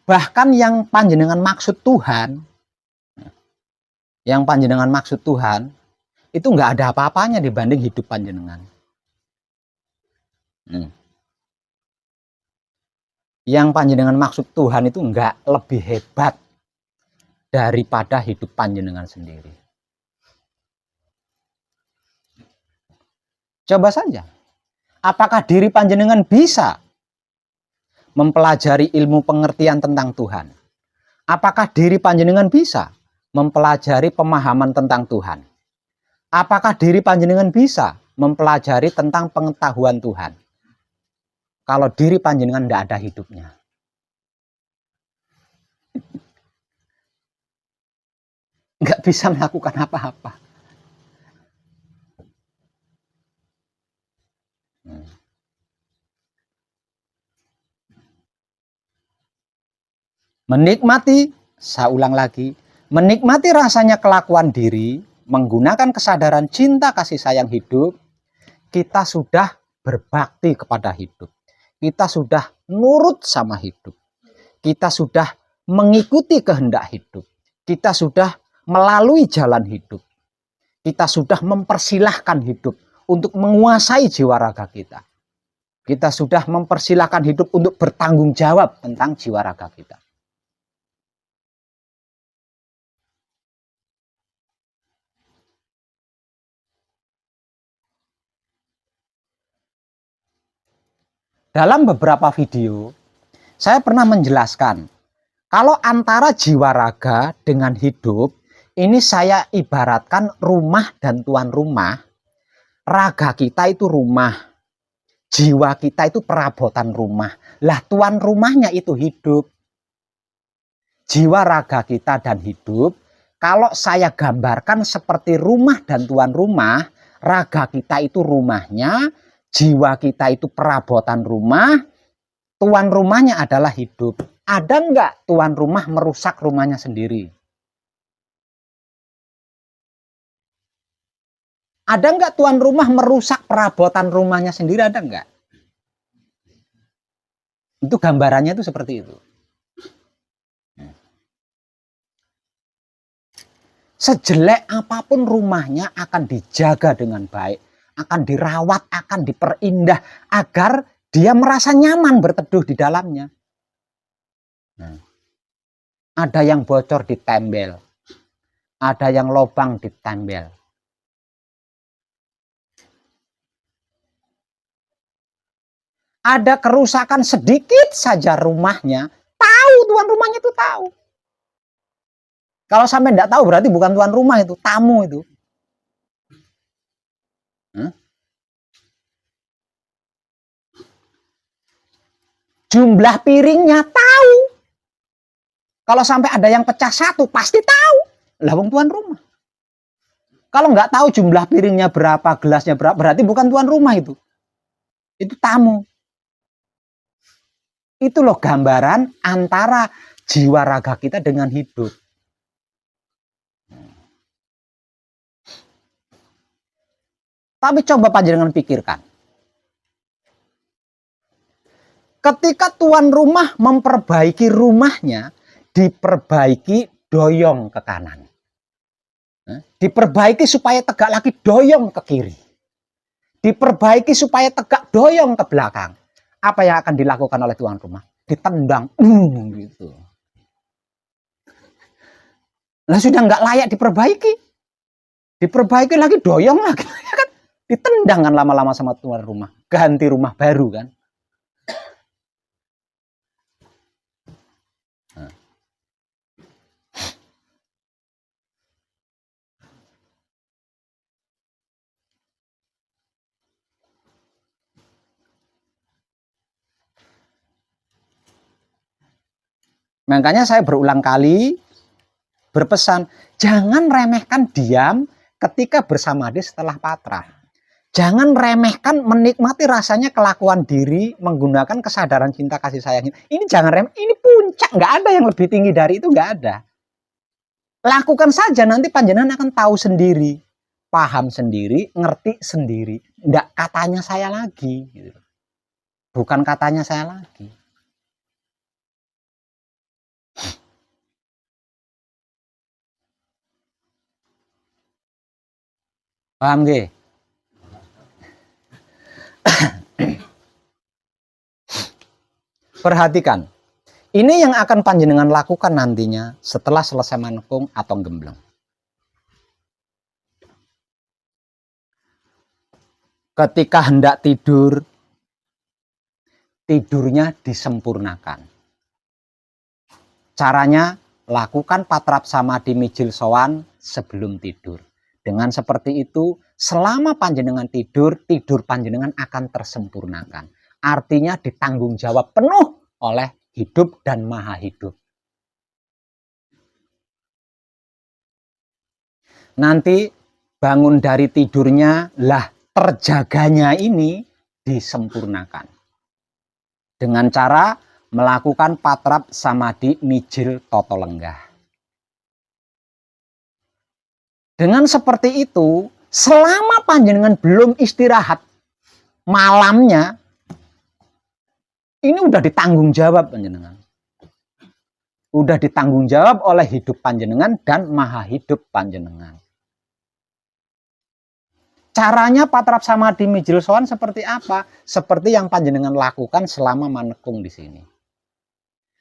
Bahkan yang panjenengan maksud Tuhan, itu nggak ada apa-apanya dibanding hidup panjenengan. Yang panjenengan maksud Tuhan itu nggak lebih hebat daripada hidup panjenengan sendiri. Coba saja, apakah diri panjenengan bisa mempelajari ilmu pengertian tentang Tuhan? Apakah diri panjenengan bisa mempelajari pemahaman tentang Tuhan? Apakah diri panjenengan bisa mempelajari tentang pengetahuan Tuhan? Kalau diri panjenengan tidak ada hidupnya. Nggak bisa melakukan apa-apa. Menikmati, saya ulang lagi, menikmati rasanya kelakuan diri, menggunakan kesadaran cinta kasih sayang hidup, kita sudah berbakti kepada hidup. Kita sudah nurut sama hidup. Kita sudah mengikuti kehendak hidup. Kita sudah melalui jalan hidup. Kita sudah mempersilahkan hidup untuk menguasai jiwa raga kita. Kita sudah mempersilahkan hidup untuk bertanggung jawab tentang jiwa raga kita. Dalam beberapa video, saya pernah menjelaskan, kalau antara jiwa raga dengan hidup, ini saya ibaratkan rumah dan tuan rumah. Raga kita itu rumah, jiwa kita itu perabotan rumah, Lah tuan rumahnya itu hidup. Jiwa raga kita dan hidup, kalau saya gambarkan seperti rumah dan tuan rumah, raga kita itu rumahnya, jiwa kita itu perabotan rumah, tuan rumahnya adalah hidup. Ada enggak tuan rumah merusak rumahnya sendiri? Ada enggak tuan rumah merusak perabotan rumahnya sendiri? Ada enggak? Itu gambarannya itu seperti itu. Sejelek apapun rumahnya akan dijaga dengan baik, akan dirawat, akan diperindah agar dia merasa nyaman berteduh di dalamnya. Nah, ada yang bocor ditembel, ada yang lubang ditembel. Ada kerusakan sedikit saja rumahnya, tahu tuan rumahnya itu tahu. Kalau sampai tidak tahu berarti bukan tuan rumah itu, tamu itu. Jumlah piringnya tahu. Kalau sampai ada yang pecah satu pasti tahu. Lah wong tuan rumah. Kalau nggak tahu jumlah piringnya berapa, gelasnya berapa, berarti bukan tuan rumah itu. Itu tamu. Itu loh gambaran antara jiwa raga kita dengan hidup. Tapi coba panjenengan pikirkan. Ketika tuan rumah memperbaiki rumahnya, diperbaiki doyong ke kanan. Diperbaiki supaya tegak lagi, doyong ke kiri. Diperbaiki supaya tegak, doyong ke belakang. Apa yang akan dilakukan oleh tuan rumah? Ditendang. Gitu. Lah sudah nggak layak diperbaiki. Diperbaiki lagi, doyong lagi. Ditendang kan lama-lama sama tuan rumah. Ganti rumah baru kan. Makanya saya berulang kali berpesan, jangan remehkan diam ketika bersama dia setelah patra. Jangan remehkan menikmati rasanya kelakuan diri menggunakan kesadaran cinta kasih sayang. Ini jangan remeh, ini puncak, nggak ada yang lebih tinggi dari itu, nggak ada. Lakukan saja, nanti panjenengan akan tahu sendiri, paham sendiri, ngerti sendiri. Nggak katanya saya lagi, gitu. Bukan katanya saya lagi. Paham nggih? Perhatikan. Ini yang akan panjenengan lakukan nantinya setelah selesai manekung atau gembleng. Ketika hendak tidur, tidurnya disempurnakan. Caranya, lakukan patrap samadhi mijil sowan sebelum tidur. Dengan seperti itu, selama panjenengan tidur, tidur panjenengan akan tersempurnakan. Artinya ditanggung jawab penuh oleh hidup dan maha hidup. Nanti bangun dari tidurnya, lah terjaganya ini disempurnakan. Dengan cara melakukan patrap samadhi mijil toto lenggah. Dengan seperti itu, selama panjenengan belum istirahat malamnya, ini udah ditanggung jawab panjenengan. Udah ditanggung jawab oleh hidup panjenengan dan maha hidup panjenengan. Caranya patrap samadhi mijil sowan seperti apa? Seperti yang panjenengan lakukan selama manekung di sini.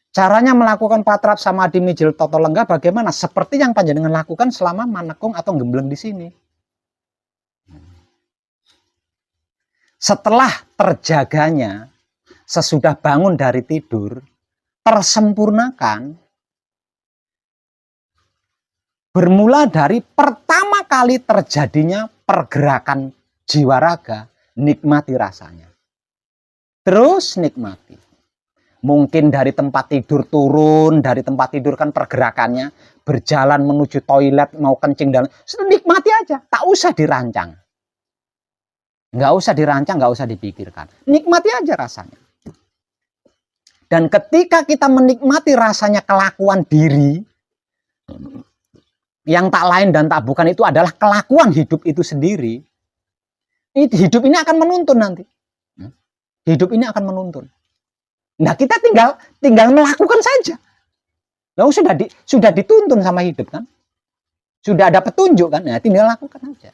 Caranya melakukan patrap samadhi mijil toto lenggah bagaimana? Seperti yang panjenengan lakukan selama manekung atau gembleng di sini. Setelah terjaganya, sesudah bangun dari tidur, tersempurnakan, bermula dari pertama kali terjadinya pergerakan jiwa raga, nikmati rasanya. Terus nikmati. Mungkin dari tempat tidur turun, dari tempat tidur kan pergerakannya, berjalan menuju toilet, mau kencing dan nikmati aja, tak usah dirancang. Nggak usah dirancang, nggak usah dipikirkan. Nikmati aja rasanya. Dan ketika kita menikmati rasanya kelakuan diri, yang tak lain dan tak bukan itu adalah kelakuan hidup itu sendiri. Hidup ini akan menuntun nanti. Hidup ini akan menuntun. Nah, kita tinggal melakukan saja. Lalu sudah dituntun sama hidup kan? Sudah ada petunjuk kan? Nah, tinggal lakukan aja.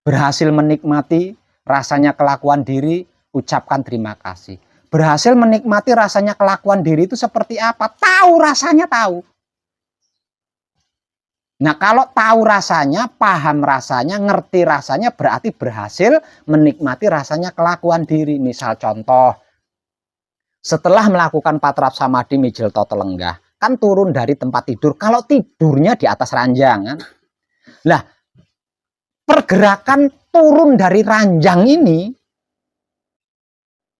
Berhasil menikmati rasanya kelakuan diri, ucapkan terima kasih. Berhasil menikmati rasanya kelakuan diri itu seperti apa? Tahu rasanya, tahu. Nah, kalau tahu rasanya, paham rasanya, ngerti rasanya, berarti berhasil menikmati rasanya kelakuan diri. Misal contoh, setelah melakukan patrap samadhi mijil toto lenggah, kan turun dari tempat tidur. Kalau tidurnya di atas ranjang, kan? Lah, pergerakan turun dari ranjang ini,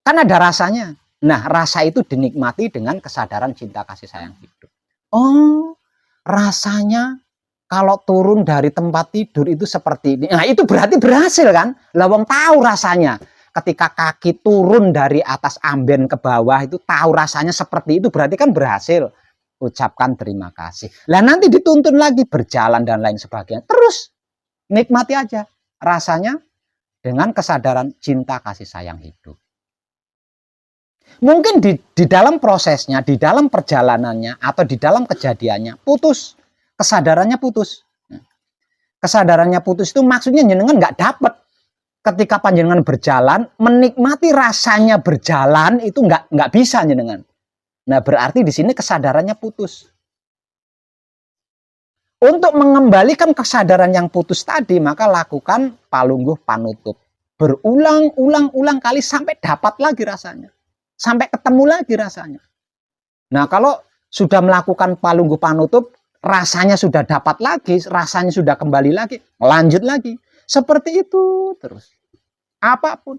kan ada rasanya. Nah, rasa itu dinikmati dengan kesadaran cinta kasih sayang hidup. Oh, rasanya kalau turun dari tempat tidur itu seperti ini. Nah, itu berarti berhasil kan? Lawang tahu rasanya. Ketika kaki turun dari atas amben ke bawah itu tahu rasanya seperti itu, berarti kan berhasil. Ucapkan terima kasih. Lah nanti dituntun lagi berjalan dan lain sebagainya. Terus nikmati aja rasanya dengan kesadaran cinta kasih sayang hidup. Mungkin di dalam prosesnya, di dalam perjalanannya atau di dalam kejadiannya putus. Kesadarannya putus. Kesadarannya putus itu maksudnya jenengan nggak dapat. Ketika panjenengan berjalan, menikmati rasanya berjalan itu nggak bisa jenengan. Nah, berarti di sini kesadarannya putus. Untuk mengembalikan kesadaran yang putus tadi, maka lakukan palungguh panutup. Berulang-ulang kali sampai dapat lagi rasanya. Sampai ketemu lagi rasanya. Nah, kalau sudah melakukan palungguh panutup, rasanya sudah dapat lagi, rasanya sudah kembali lagi, lanjut lagi. Seperti itu terus. Apapun.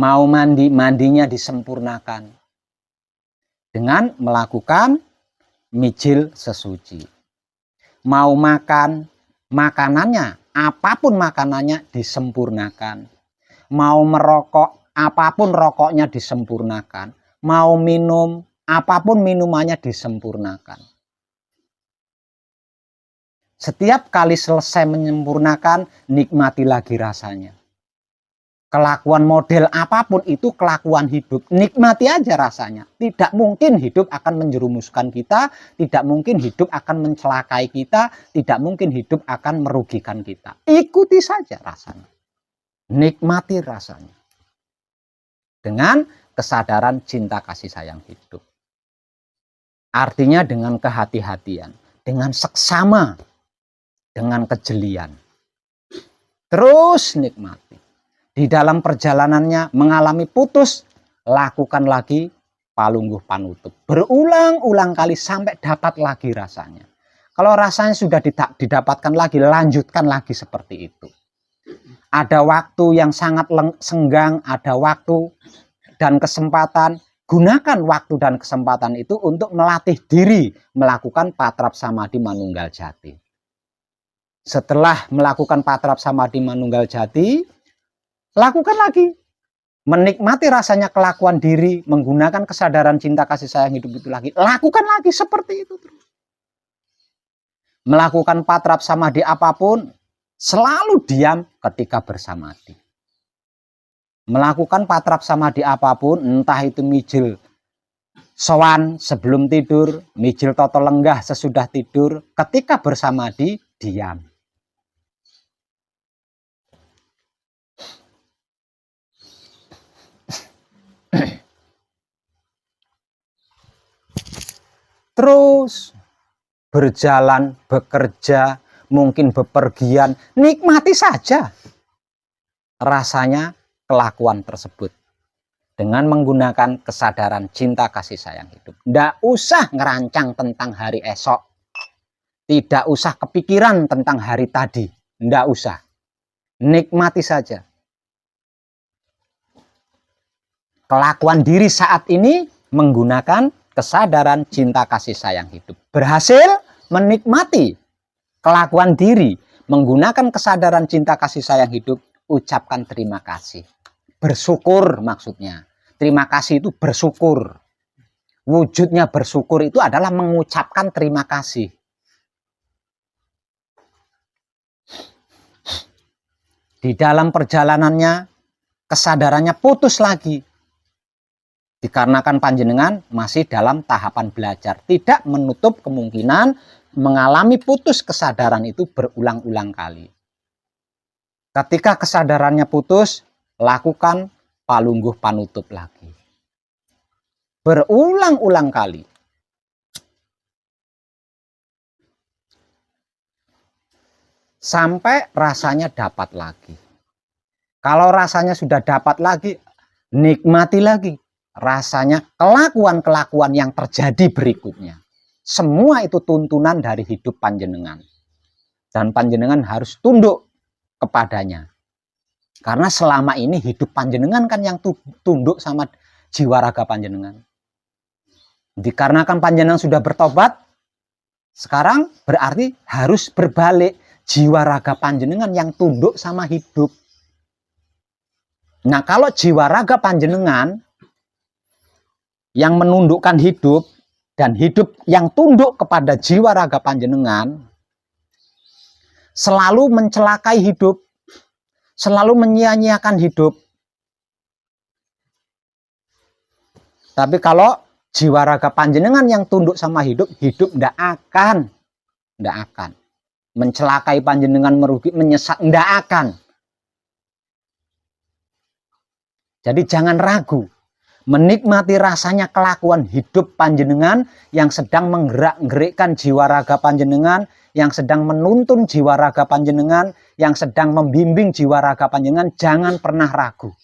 Mau mandi, mandinya disempurnakan. Dengan melakukan mijil sesuci. Mau makan, makanannya, apapun makanannya disempurnakan. Mau merokok, apapun rokoknya disempurnakan. Mau minum, apapun minumannya disempurnakan. Setiap kali selesai menyempurnakan, nikmati lagi rasanya. Kelakuan model apapun itu kelakuan hidup. Nikmati aja rasanya. Tidak mungkin hidup akan menjerumuskan kita. Tidak mungkin hidup akan mencelakai kita. Tidak mungkin hidup akan merugikan kita. Ikuti saja rasanya. Nikmati rasanya. Dengan kesadaran cinta kasih sayang hidup. Artinya dengan kehati-hatian. Dengan seksama. Dengan kejelian. Terus nikmati. Di dalam perjalanannya mengalami putus, lakukan lagi palungguh panutup. Berulang-ulang kali sampai dapat lagi rasanya. Kalau rasanya sudah didapatkan lagi, lanjutkan lagi seperti itu. Ada waktu yang sangat senggang, ada waktu dan kesempatan. Gunakan waktu dan kesempatan itu untuk melatih diri melakukan patrap samadhi manunggal jati. Setelah melakukan patrap samadhi manunggal jati, lakukan lagi. Menikmati rasanya kelakuan diri, menggunakan kesadaran cinta kasih sayang hidup itu lagi. Lakukan lagi seperti itu terus. Melakukan patrap samadhi apapun, selalu diam ketika bersamadhi. Melakukan patrap samadhi apapun, entah itu mijil sowan sebelum tidur, mijil toto lenggah sesudah tidur, ketika bersamadhi, diam. Terus berjalan, bekerja, mungkin bepergian, nikmati saja rasanya kelakuan tersebut dengan menggunakan kesadaran cinta kasih sayang hidup. Tidak usah ngerancang tentang hari esok, tidak usah kepikiran tentang hari tadi, tidak usah. Nikmati saja. Kelakuan diri saat ini menggunakan kesadaran cinta kasih sayang hidup. Berhasil menikmati kelakuan diri menggunakan kesadaran cinta kasih sayang hidup, ucapkan terima kasih. Bersyukur maksudnya. Terima kasih itu bersyukur. Wujudnya bersyukur itu adalah mengucapkan terima kasih. Di dalam perjalanannya, kesadarannya putus lagi. Dikarenakan panjenengan masih dalam tahapan belajar. Tidak menutup kemungkinan mengalami putus kesadaran itu berulang-ulang kali. Ketika kesadarannya putus, lakukan palungguh panutup lagi. Berulang-ulang kali. Sampai rasanya dapat lagi. Kalau rasanya sudah dapat lagi, nikmati lagi. Rasanya kelakuan-kelakuan yang terjadi berikutnya. Semua itu tuntunan dari hidup panjenengan. Dan panjenengan harus tunduk kepadanya. Karena selama ini hidup panjenengan kan yang tunduk sama jiwa raga panjenengan. Dikarenakan panjenengan sudah bertobat, sekarang berarti harus berbalik. Jiwa raga panjenengan yang tunduk sama hidup. Nah, kalau jiwa raga panjenengan yang menundukkan hidup dan hidup yang tunduk kepada jiwa raga panjenengan selalu mencelakai hidup, selalu menyia-nyiakan hidup. Tapi kalau jiwa raga panjenengan yang tunduk sama hidup, hidup tidak akan mencelakai panjenengan, merugi, menyesat, tidak akan. Jadi jangan ragu menikmati rasanya kelakuan hidup panjenengan yang sedang menggerak-gerikkan jiwa raga panjenengan, yang sedang menuntun jiwa raga panjenengan, yang sedang membimbing jiwa raga panjenengan. Jangan pernah ragu.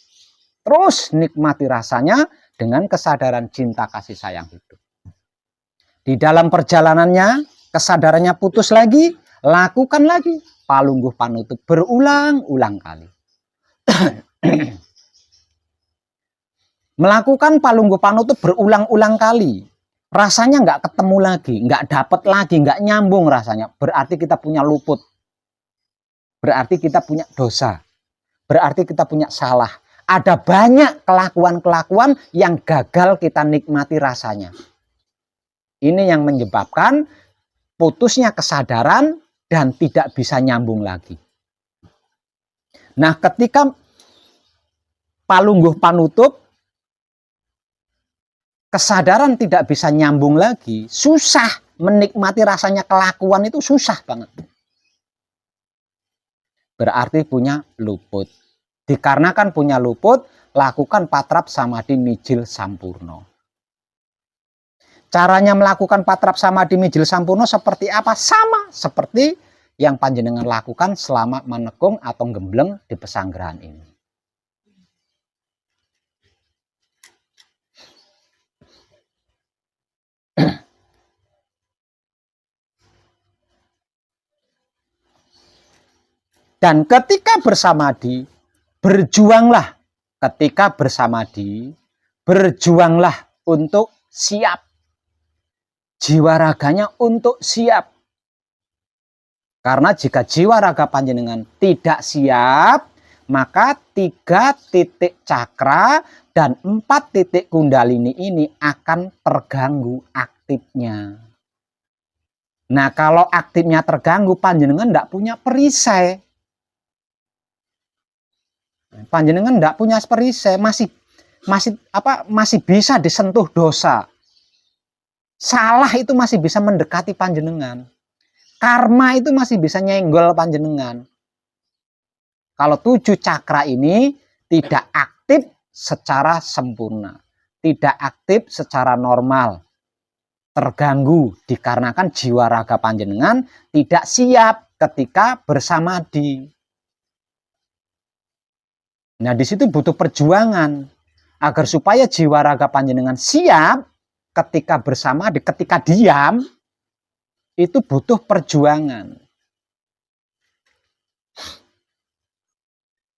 Terus nikmati rasanya dengan kesadaran cinta kasih sayang hidup. Di dalam perjalanannya, kesadarannya putus lagi, lakukan lagi palungguh panutup berulang-ulang kali. Melakukan palungguh panutup berulang-ulang kali. Rasanya nggak ketemu lagi, nggak dapat lagi, nggak nyambung rasanya. Berarti kita punya luput. Berarti kita punya dosa. Berarti kita punya salah. Ada banyak kelakuan-kelakuan yang gagal kita nikmati rasanya. Ini yang menyebabkan putusnya kesadaran dan tidak bisa nyambung lagi. Nah, ketika palungguh panutup, kesadaran tidak bisa nyambung lagi, susah menikmati rasanya kelakuan itu, susah banget. Berarti punya luput. Dikarenakan punya luput, lakukan patrap samadhi mijil sampurno. Caranya melakukan patrap samadhi mijil sampurno seperti apa? Sama seperti yang panjenengan lakukan selama menekung atau gembleng di pesanggerahan ini. Dan ketika bersamadhi, berjuanglah. Ketika bersamadhi, berjuanglah untuk siap. Jiwa raganya untuk siap. Karena jika jiwa raga panjenengan tidak siap, maka 3 titik cakra dan 4 titik kundalini ini akan terganggu aktifnya. Nah, kalau aktifnya terganggu, panjenengan tidak punya perisai. Panjenengan tidak punya perisai, masih bisa disentuh dosa. Salah itu masih bisa mendekati panjenengan. Karma itu masih bisa nyenggol panjenengan. Kalau 7 cakra ini tidak aktif secara sempurna, tidak aktif secara normal, terganggu dikarenakan jiwa raga panjenengan tidak siap ketika bersamadhi. Nah, di situ butuh perjuangan agar supaya jiwa raga panjenengan siap ketika bersamadhi, ketika diam, itu butuh perjuangan.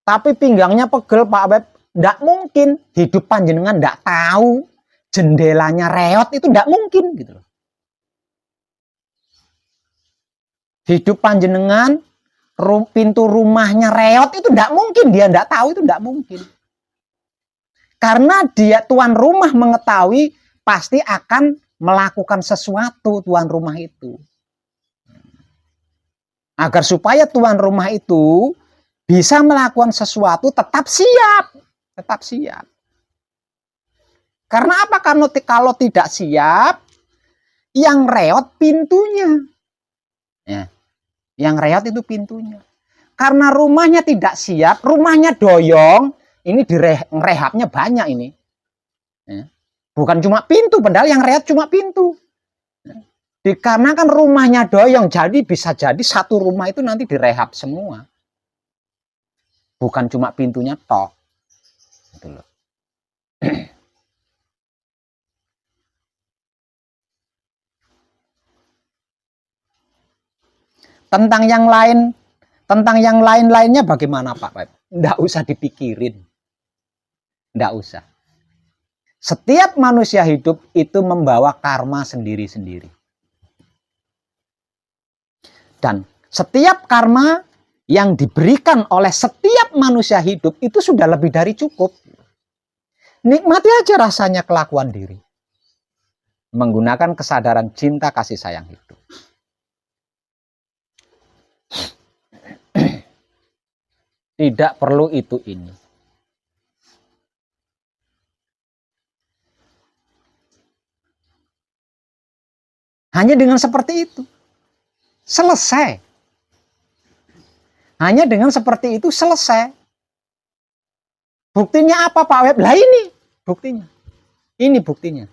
tapi pinggangnya pegel Pak Web, ndak mungkin. Hidup panjenengan ndak tahu jendelanya reot, itu ndak mungkin gitu loh. Hidup panjenengan pintu rumahnya reot, itu ndak mungkin, dia ndak tahu, itu ndak mungkin. Karena dia tuan rumah mengetahui pasti akan melakukan sesuatu tuan rumah itu. Agar supaya tuan rumah itu bisa melakukan sesuatu, tetap siap. Tetap siap. Karena apa? Karena kalau tidak siap, yang reot pintunya. Ya. Yang reot itu pintunya. Karena rumahnya tidak siap, rumahnya doyong, ini direhabnya banyak ini. Ya. Bukan cuma pintu, padahal yang reot cuma pintu. Ya. Dikarenakan rumahnya doyong, jadi bisa jadi satu rumah itu nanti direhab semua. Bukan cuma pintunya tok. Gitu loh. Tentang yang lain-lainnya bagaimana Pak Web? Nggak usah dipikirin. Nggak usah. Setiap manusia hidup itu membawa karma sendiri-sendiri. Dan setiap karma yang diberikan oleh setiap manusia hidup itu sudah lebih dari cukup. Nikmati aja rasanya kelakuan diri. Menggunakan kesadaran cinta kasih sayang hidup. Tidak perlu itu ini. Hanya dengan seperti itu selesai. Hanya dengan seperti itu selesai. Buktinya apa Pak Web? Lah ini buktinya. Ini buktinya.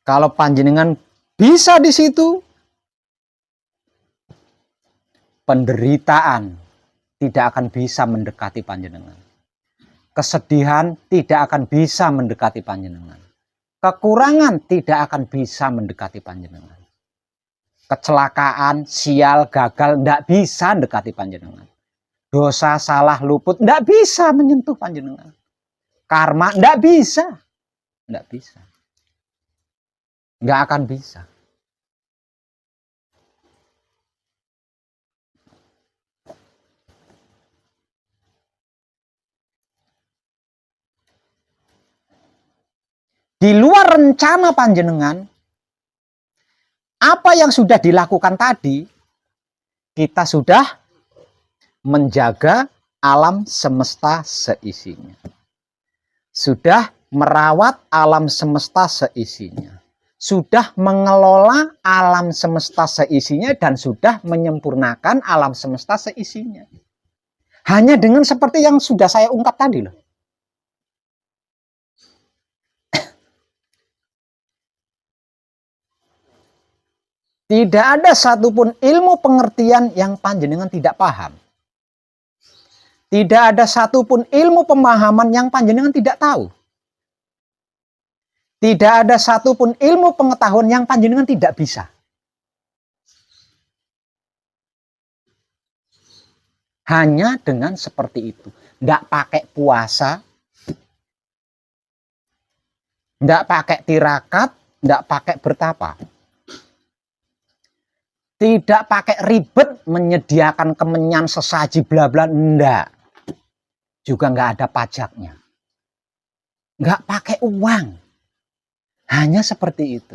Kalau panjenengan bisa di situ, penderitaan tidak akan bisa mendekati panjenengan. Kesedihan tidak akan bisa mendekati panjenengan. Kekurangan tidak akan bisa mendekati panjenengan. Kecelakaan, sial, gagal tidak bisa mendekati panjenengan. Dosa, salah, luput tidak bisa menyentuh panjenengan. Karma tidak bisa. Tidak bisa. Nggak akan bisa. Di luar rencana panjenengan, apa yang sudah dilakukan tadi, kita sudah menjaga alam semesta seisinya. Sudah merawat alam semesta seisinya. Sudah mengelola alam semesta seisinya dan sudah menyempurnakan alam semesta seisinya. Hanya dengan seperti yang sudah saya ungkap tadi loh. Tidak ada satupun ilmu pengertian yang panjenengan tidak paham. Tidak ada satupun ilmu pemahaman yang panjenengan tidak tahu. Tidak ada satupun ilmu pengetahuan yang panjenengan tidak bisa. Hanya dengan seperti itu. Tidak pakai puasa. Tidak pakai tirakat. Tidak pakai bertapa. Tidak pakai ribet menyediakan kemenyan sesaji bla bla. Tidak. Juga nggak ada pajaknya. Nggak pakai uang. Hanya seperti itu.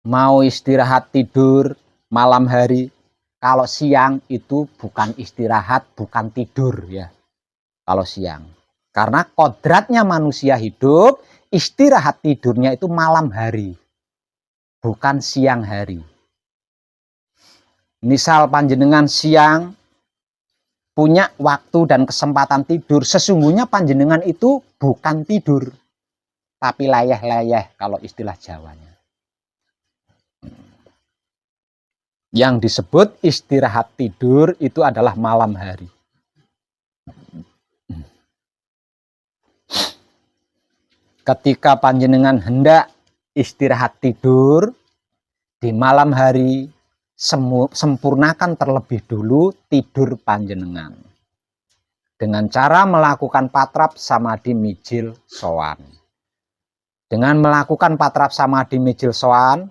Mau istirahat tidur malam hari, kalau siang itu bukan istirahat, bukan tidur ya. Kalau siang. Karena kodratnya manusia hidup, istirahat tidurnya itu malam hari. Bukan siang hari. Misal panjenengan siang punya waktu dan kesempatan tidur, sesungguhnya panjenengan itu bukan tidur, tapi leyeh-leyeh kalau istilah Jawanya. Yang disebut istirahat tidur itu adalah malam hari. Ketika panjenengan hendak istirahat tidur di malam hari, sempurnakan terlebih dulu tidur panjenengan dengan cara melakukan patrap samadhi mijil sowan. Dengan melakukan patrap samadhi mijil sowan,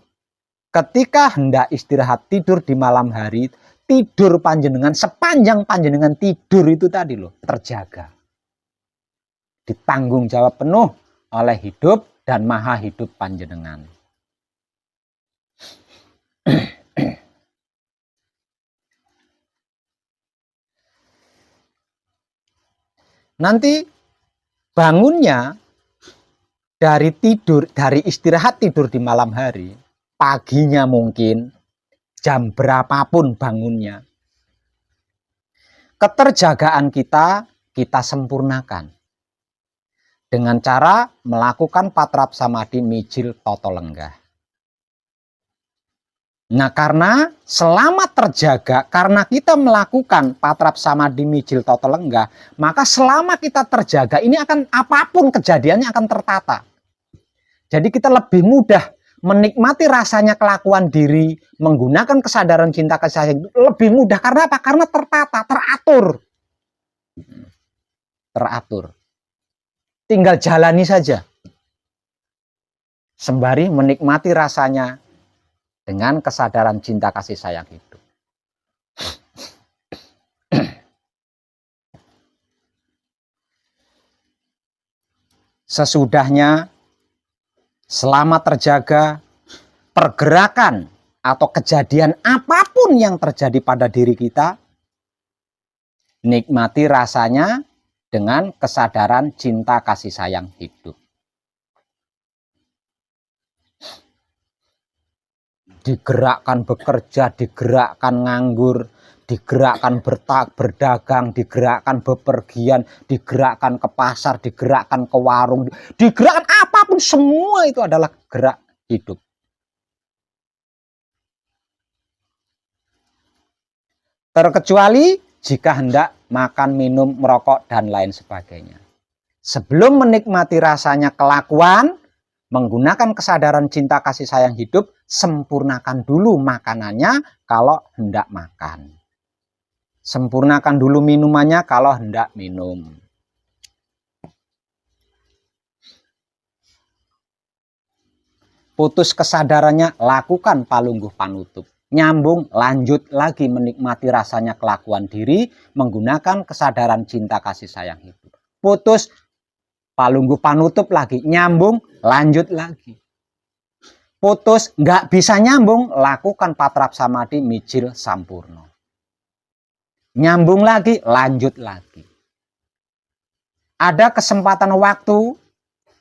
ketika hendak istirahat tidur di malam hari, tidur panjenengan sepanjang panjenengan tidur itu tadi loh terjaga, ditanggung jawab penuh oleh hidup dan maha hidup panjenengan. Nanti bangunnya dari tidur, dari istirahat tidur di malam hari, paginya mungkin jam berapapun bangunnya, keterjagaan kita sempurnakan dengan cara melakukan patrap samadhi mijil toto lenggah. Nah, karena selama terjaga, karena kita melakukan patrap samadhi mijil toto lenggah, maka selama kita terjaga, ini akan apapun kejadiannya akan tertata. Jadi kita lebih mudah menikmati rasanya kelakuan diri, menggunakan kesadaran cinta kasih sayang lebih mudah. Karena apa? Karena tertata, teratur. Teratur. Tinggal jalani saja. Sembari menikmati rasanya dengan kesadaran cinta kasih sayang itu. Sesudahnya, selama terjaga, pergerakan atau kejadian apapun yang terjadi pada diri kita, nikmati rasanya dengan kesadaran cinta kasih sayang hidup. Digerakkan bekerja, digerakkan nganggur, digerakkan berdagang, digerakkan bepergian, digerakkan ke pasar, digerakkan ke warung, digerakkan apapun, semua itu adalah gerak hidup. Terkecuali jika hendak makan, minum, merokok, dan lain sebagainya. Sebelum menikmati rasanya kelakuan, menggunakan kesadaran cinta kasih sayang hidup, sempurnakan dulu makanannya kalau hendak makan. Sempurnakan dulu minumannya kalau hendak minum. Putus kesadarannya, lakukan palungguh panutup. Nyambung, lanjut lagi menikmati rasanya kelakuan diri, menggunakan kesadaran cinta kasih sayang hidup. Putus, palungguh panutup lagi, nyambung, lanjut lagi. Putus, nggak bisa nyambung, lakukan patrap samadhi mijil sampurno. Nyambung lagi, lanjut lagi. Ada kesempatan waktu,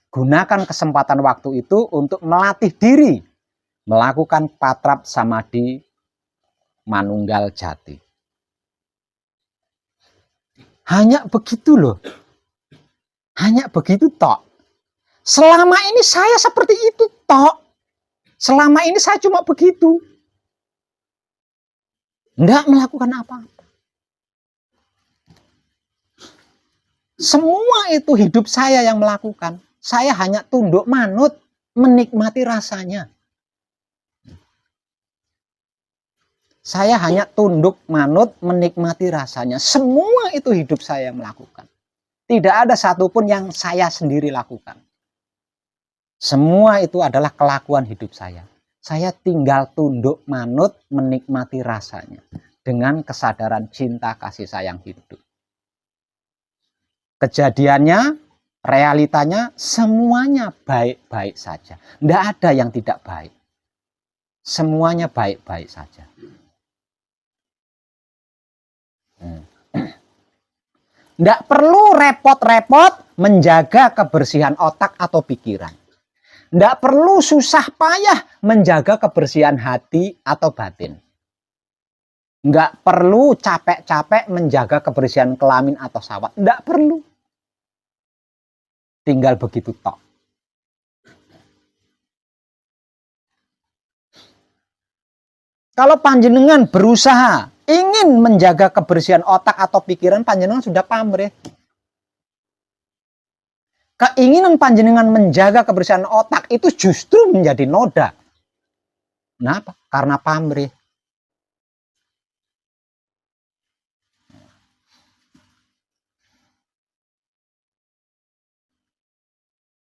gunakan kesempatan waktu itu untuk melatih diri, melakukan patrap samadhi manunggal jati. Hanya begitu loh. Hanya begitu tok. Selama ini saya seperti itu tok. Selama ini saya cuma begitu. Enggak melakukan apa-apa. Semua itu hidup saya yang melakukan. Saya hanya tunduk manut, menikmati rasanya. Saya hanya tunduk manut, menikmati rasanya. Semua itu hidup saya yang melakukan. Tidak ada satupun yang saya sendiri lakukan. Semua itu adalah kelakuan hidup saya. Saya tinggal tunduk manut, menikmati rasanya. Dengan kesadaran cinta kasih sayang hidup. Kejadiannya, realitanya, semuanya baik-baik saja. Tidak ada yang tidak baik. Semuanya baik-baik saja. Tidak perlu repot-repot menjaga kebersihan otak atau pikiran. Tidak perlu susah payah menjaga kebersihan hati atau batin. Nggak perlu capek-capek menjaga kebersihan kelamin atau syahwat. Nggak perlu. Tinggal begitu tok. Kalau panjenengan berusaha ingin menjaga kebersihan otak atau pikiran, panjenengan sudah pamrih. Keinginan panjenengan menjaga kebersihan otak itu justru menjadi noda. Kenapa? Karena pamrih.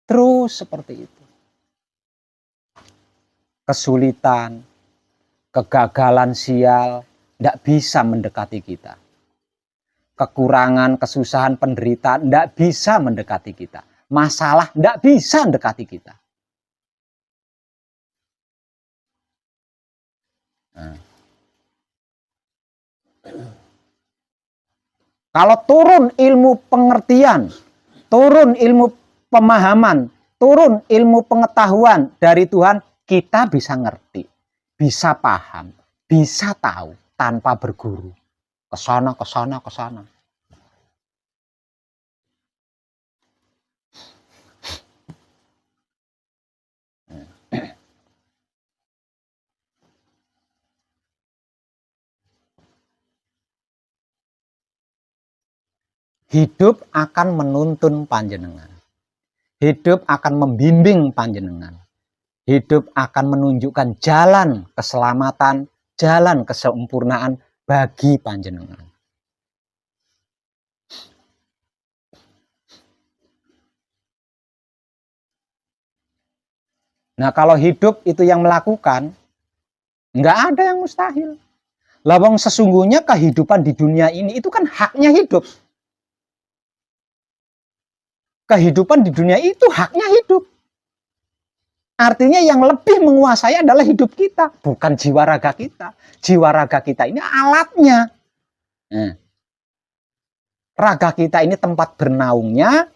Terus seperti itu. Kesulitan, kegagalan sial, tidak bisa mendekati kita. Kekurangan, kesusahan, penderitaan, tidak bisa mendekati kita. Masalah, tidak bisa mendekati kita. Nah. Kalau turun ilmu pengertian, turun ilmu pemahaman, turun ilmu pengetahuan dari Tuhan, kita bisa ngerti, bisa paham, bisa tahu tanpa berguru. Kesana, kesana, kesana. Hidup akan menuntun panjenengan. Hidup akan membimbing panjenengan. Hidup akan menunjukkan jalan keselamatan, jalan kesempurnaan bagi panjenengan. Nah, kalau hidup itu yang melakukan, nggak ada yang mustahil. Lawang sesungguhnya kehidupan di dunia ini itu kan haknya hidup. Kehidupan di dunia itu haknya hidup. Artinya yang lebih menguasai adalah hidup kita, bukan jiwa raga kita. Jiwa raga kita ini alatnya. Raga kita ini tempat bernaungnya,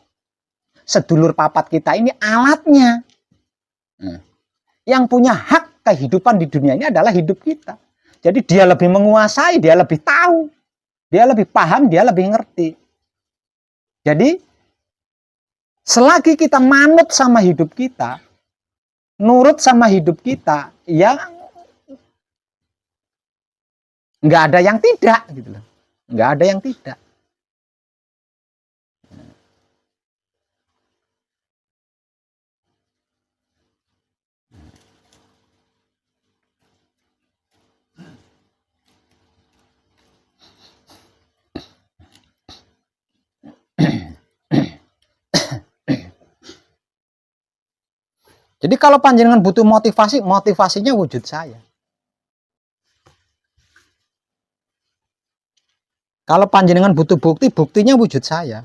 sedulur papat kita ini alatnya. Yang punya hak kehidupan di dunia ini adalah hidup kita. Jadi dia lebih menguasai, dia lebih tahu, dia lebih paham, dia lebih ngerti. Jadi selagi kita manut sama hidup kita, nurut sama hidup kita, ya nggak ada yang tidak, gitu loh. Nggak ada yang tidak. Jadi kalau panjenengan butuh motivasi, motivasinya wujud saya. Kalau panjenengan butuh bukti, buktinya wujud saya.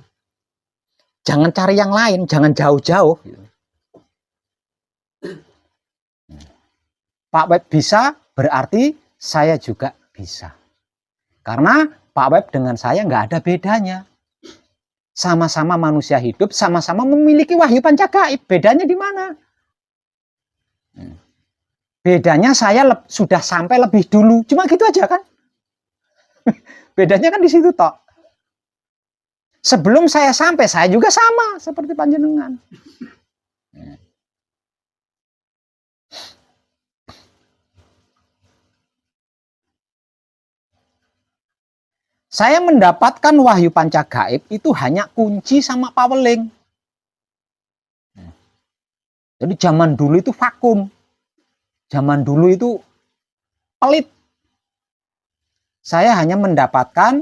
Jangan cari yang lain, jangan jauh-jauh. Pak Web bisa, berarti saya juga bisa. Karena Pak Web dengan saya nggak ada bedanya. Sama-sama manusia hidup, sama-sama memiliki wahyu pancagaib. Bedanya di mana? Bedanya saya sudah sampai lebih dulu. Cuma gitu aja kan? Bedanya kan di situ toh. Sebelum saya sampai, saya juga sama seperti panjenengan. Saya mendapatkan wahyu pancagaib itu hanya kunci sama paweling. Jadi zaman dulu itu vakum. Zaman dulu itu pelit. Saya hanya mendapatkan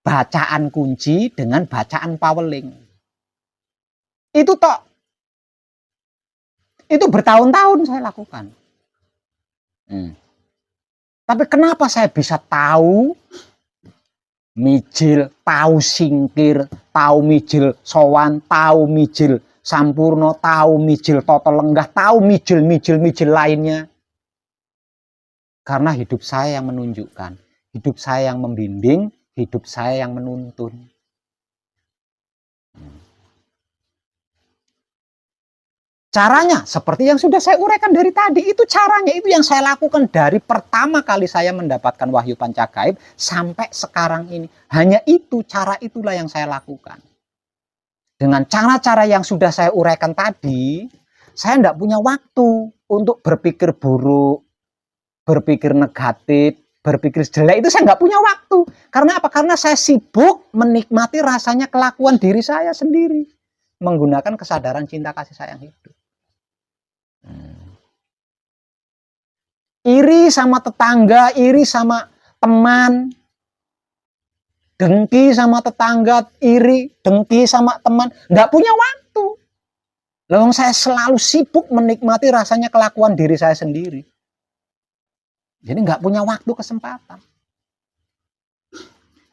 bacaan kunci dengan bacaan paweling. Itu toh. Itu bertahun-tahun saya lakukan. Tapi kenapa saya bisa tahu mijil, tahu singkir, tahu mijil sowan, tahu mijil sampurno, tahu mijil toto lenggah, tahu mijil lainnya? Karena hidup saya yang menunjukkan, hidup saya yang membimbing, hidup saya yang menuntun. Caranya seperti yang sudah saya uraikan dari tadi, itu caranya, itu yang saya lakukan dari pertama kali saya mendapatkan wahyu pancagaib sampai sekarang ini. Hanya itu, cara itulah yang saya lakukan. Dengan cara-cara yang sudah saya uraikan tadi, saya tidak punya waktu untuk berpikir buruk, berpikir negatif, berpikir jelek itu saya nggak punya waktu. Karena apa? Karena saya sibuk menikmati rasanya kelakuan diri saya sendiri. Menggunakan kesadaran cinta kasih sayang hidup. Iri sama tetangga, iri sama teman, dengki sama tetangga, iri, dengki sama teman, nggak punya waktu. Lalu saya selalu sibuk menikmati rasanya kelakuan diri saya sendiri. Jadi nggak punya waktu, kesempatan.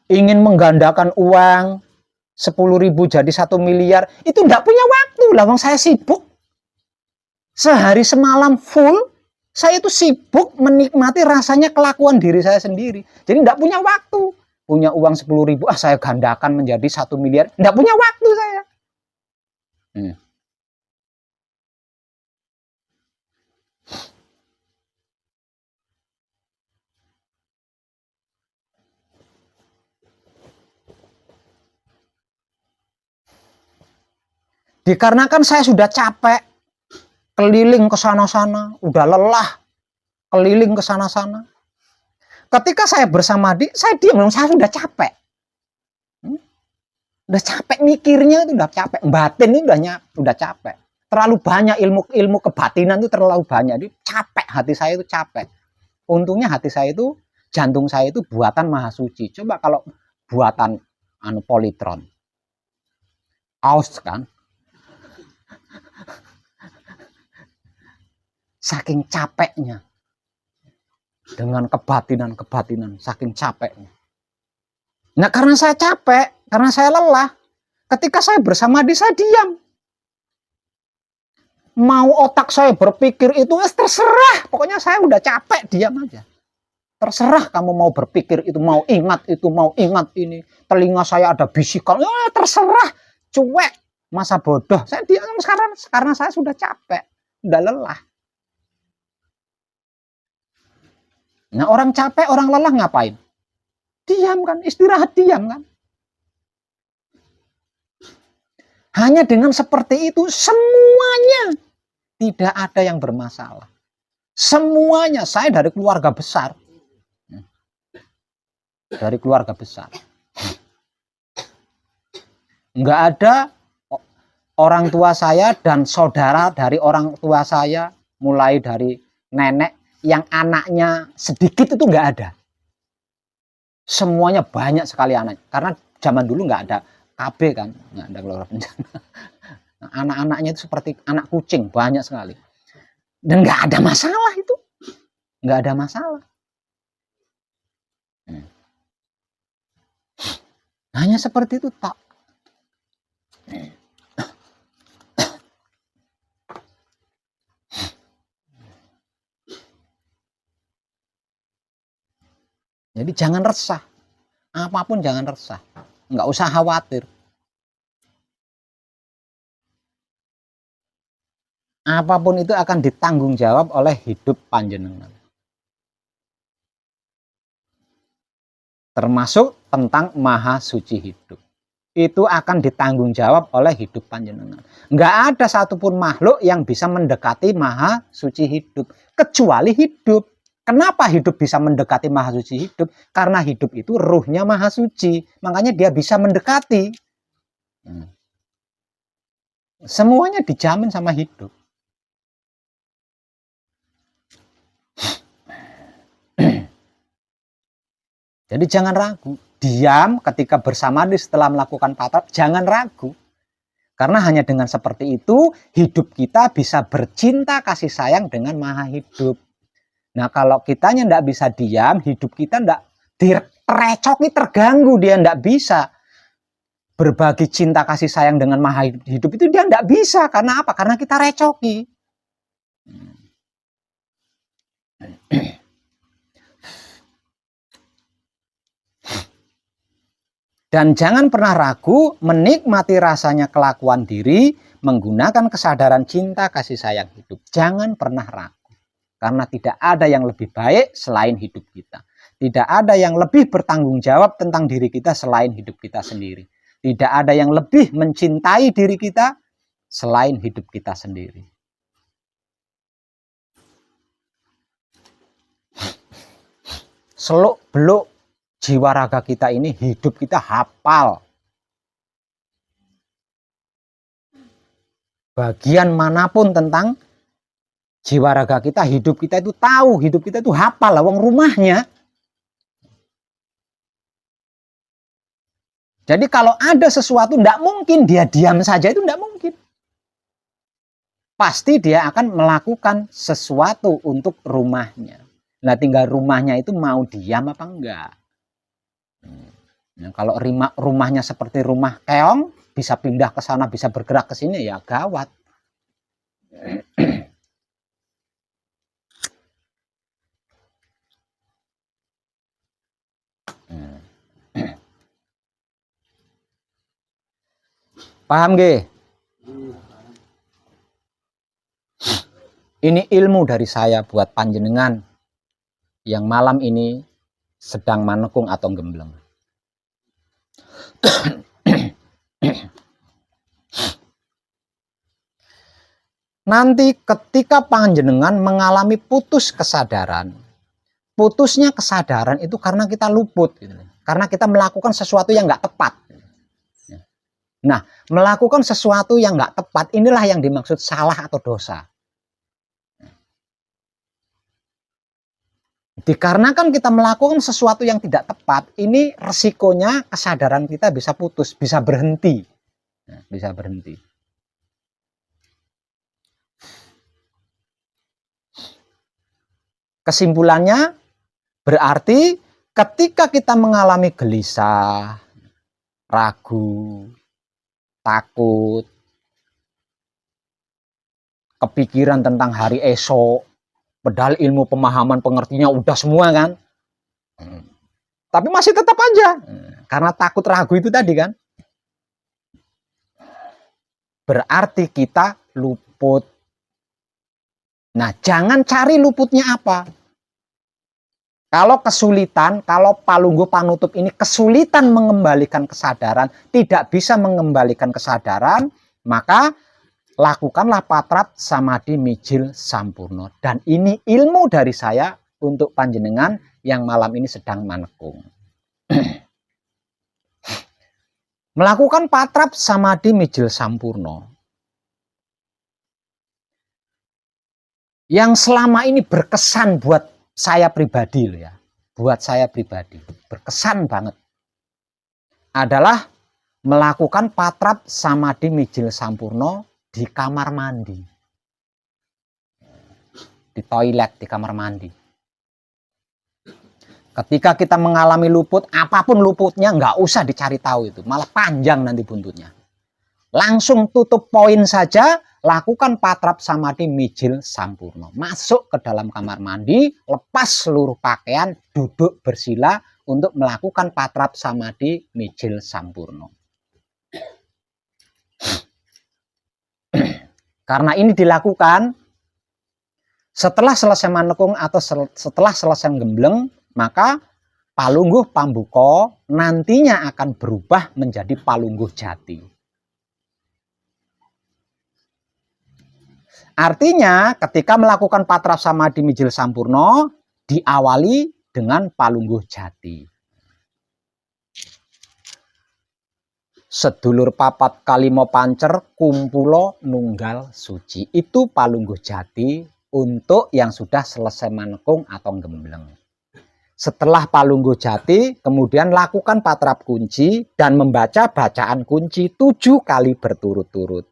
Ingin menggandakan uang 10.000 jadi 1 miliar, itu nggak punya waktu. Lalu saya sibuk. Sehari semalam full, saya itu sibuk menikmati rasanya kelakuan diri saya sendiri. Jadi nggak punya waktu. Punya uang 10.000, saya gandakan menjadi 1 miliar. Nggak punya waktu saya. Dikarenakan saya sudah capek keliling ke sana-sana, udah lelah keliling ke sana-sana. Ketika saya bersama saya diam, saya sudah capek. Udah capek mikirnya, itu udah capek. Batin itu udah capek. Terlalu banyak ilmu kebatinan itu terlalu banyak. Jadi capek, hati saya itu capek. Untungnya hati saya itu, jantung saya itu buatan Maha Suci. Coba kalau buatan Polytron. Aus kan. Saking capeknya. Dengan kebatinan, saking capeknya. Nah, karena saya capek, karena saya lelah, ketika saya bersama saya diam. Mau otak saya berpikir itu, terserah. Pokoknya saya udah capek, diam aja. Terserah kamu mau berpikir itu, mau ingat itu, mau ingat ini. Telinga saya ada bisikan, terserah. Cuek, masa bodoh. Saya diam sekarang, karena saya sudah capek, udah lelah. Nah, orang capek, orang lelah ngapain? Diam kan, istirahat diam kan. Hanya dengan seperti itu semuanya tidak ada yang bermasalah. Semuanya, saya dari keluarga besar. Dari keluarga besar. Enggak ada orang tua saya dan saudara dari orang tua saya, mulai dari nenek, yang anaknya sedikit itu enggak ada. Semuanya banyak sekali anak. Karena zaman dulu enggak ada KB kan, enggak ada keluarga bencana. Anak-anaknya itu seperti anak kucing, banyak sekali. Dan enggak ada masalah itu. Enggak ada masalah. Hanya seperti itu tak. Jadi jangan resah. Apapun jangan resah. Enggak usah khawatir. Apapun itu akan ditanggung jawab oleh hidup panjenengan. Termasuk tentang Maha Suci hidup. Itu akan ditanggung jawab oleh hidup panjenengan. Enggak ada satupun makhluk yang bisa mendekati Maha Suci hidup. Kecuali hidup. Kenapa hidup bisa mendekati Maha Suci hidup? Karena hidup itu ruhnya Maha Suci. Makanya dia bisa mendekati. Semuanya dijamin sama hidup. Jadi jangan ragu. Diam ketika bersama setelah melakukan patrat. Jangan ragu. Karena hanya dengan seperti itu, hidup kita bisa bercinta kasih sayang dengan Maha hidup. Nah, kalau kitanya tidak bisa diam, hidup kita tidak direcoki, terganggu, dia tidak bisa berbagi cinta kasih sayang dengan Maha hidup, itu dia tidak bisa. Karena apa? Karena kita recoki. Dan jangan pernah ragu menikmati rasanya kelakuan diri menggunakan kesadaran cinta kasih sayang hidup. Jangan pernah ragu. Karena tidak ada yang lebih baik selain hidup kita. Tidak ada yang lebih bertanggung jawab tentang diri kita selain hidup kita sendiri. Tidak ada yang lebih mencintai diri kita selain hidup kita sendiri. seluk beluk jiwa raga kita ini, hidup kita hafal. Bagian manapun tentang jiwa raga kita, hidup kita itu tahu, hidup kita itu hafal, lawang rumahnya. Jadi kalau ada sesuatu, tidak mungkin dia diam saja, itu tidak mungkin. Pasti dia akan melakukan sesuatu untuk rumahnya. Nah, tinggal rumahnya itu mau diam apa enggak. Nah, kalau rumahnya seperti rumah keong, bisa pindah ke sana, bisa bergerak ke sini, ya gawat. Paham nggih? Ini ilmu dari saya buat panjenengan yang malam ini sedang manekung atau gembleng. Nanti ketika panjenengan mengalami putus kesadaran, putusnya kesadaran itu karena kita luput, gitu. Karena kita melakukan sesuatu yang nggak tepat. Nah, melakukan sesuatu yang nggak tepat, inilah yang dimaksud salah atau dosa. Dikarenakan kita melakukan sesuatu yang tidak tepat, ini resikonya kesadaran kita bisa putus, bisa berhenti. Bisa berhenti. Kesimpulannya, berarti ketika kita mengalami gelisah, ragu, takut, kepikiran tentang hari esok, padahal ilmu pemahaman pengertiannya udah semua kan, tapi masih tetap aja, karena takut ragu itu tadi kan, berarti kita luput. Nah, jangan cari luputnya apa. Kalau kesulitan, kalau palungguh panutup ini kesulitan mengembalikan kesadaran, tidak bisa mengembalikan kesadaran, maka lakukanlah patrap samadhi mijil sampurno. Dan ini ilmu dari saya untuk panjenengan yang malam ini sedang manekung. Melakukan patrap samadhi mijil sampurno yang selama ini berkesan buat saya pribadi loh ya, buat saya pribadi berkesan banget adalah melakukan patrap samadhi mijil sampurno di kamar mandi, di toilet, di kamar mandi. Ketika kita mengalami luput, apapun luputnya nggak usah dicari tahu itu, malah panjang nanti buntutnya. Langsung tutup poin saja, lakukan patrap samadhi mijil sampurno. Masuk ke dalam kamar mandi, lepas seluruh pakaian, duduk bersila untuk melakukan patrap samadhi mijil sampurno. Karena ini dilakukan setelah selesai manekung atau setelah selesai gembleng, maka palungguh pambuko nantinya akan berubah menjadi palungguh jati. Artinya ketika melakukan patrap samadhi mijil sampurno diawali dengan palungguh jati. Sedulur papat kalimo pancer kumpulo nunggal suci. Itu palungguh jati untuk yang sudah selesai manekung atau gembleng. Setelah palungguh jati, kemudian lakukan patrap kunci dan membaca bacaan kunci 7 kali berturut-turut.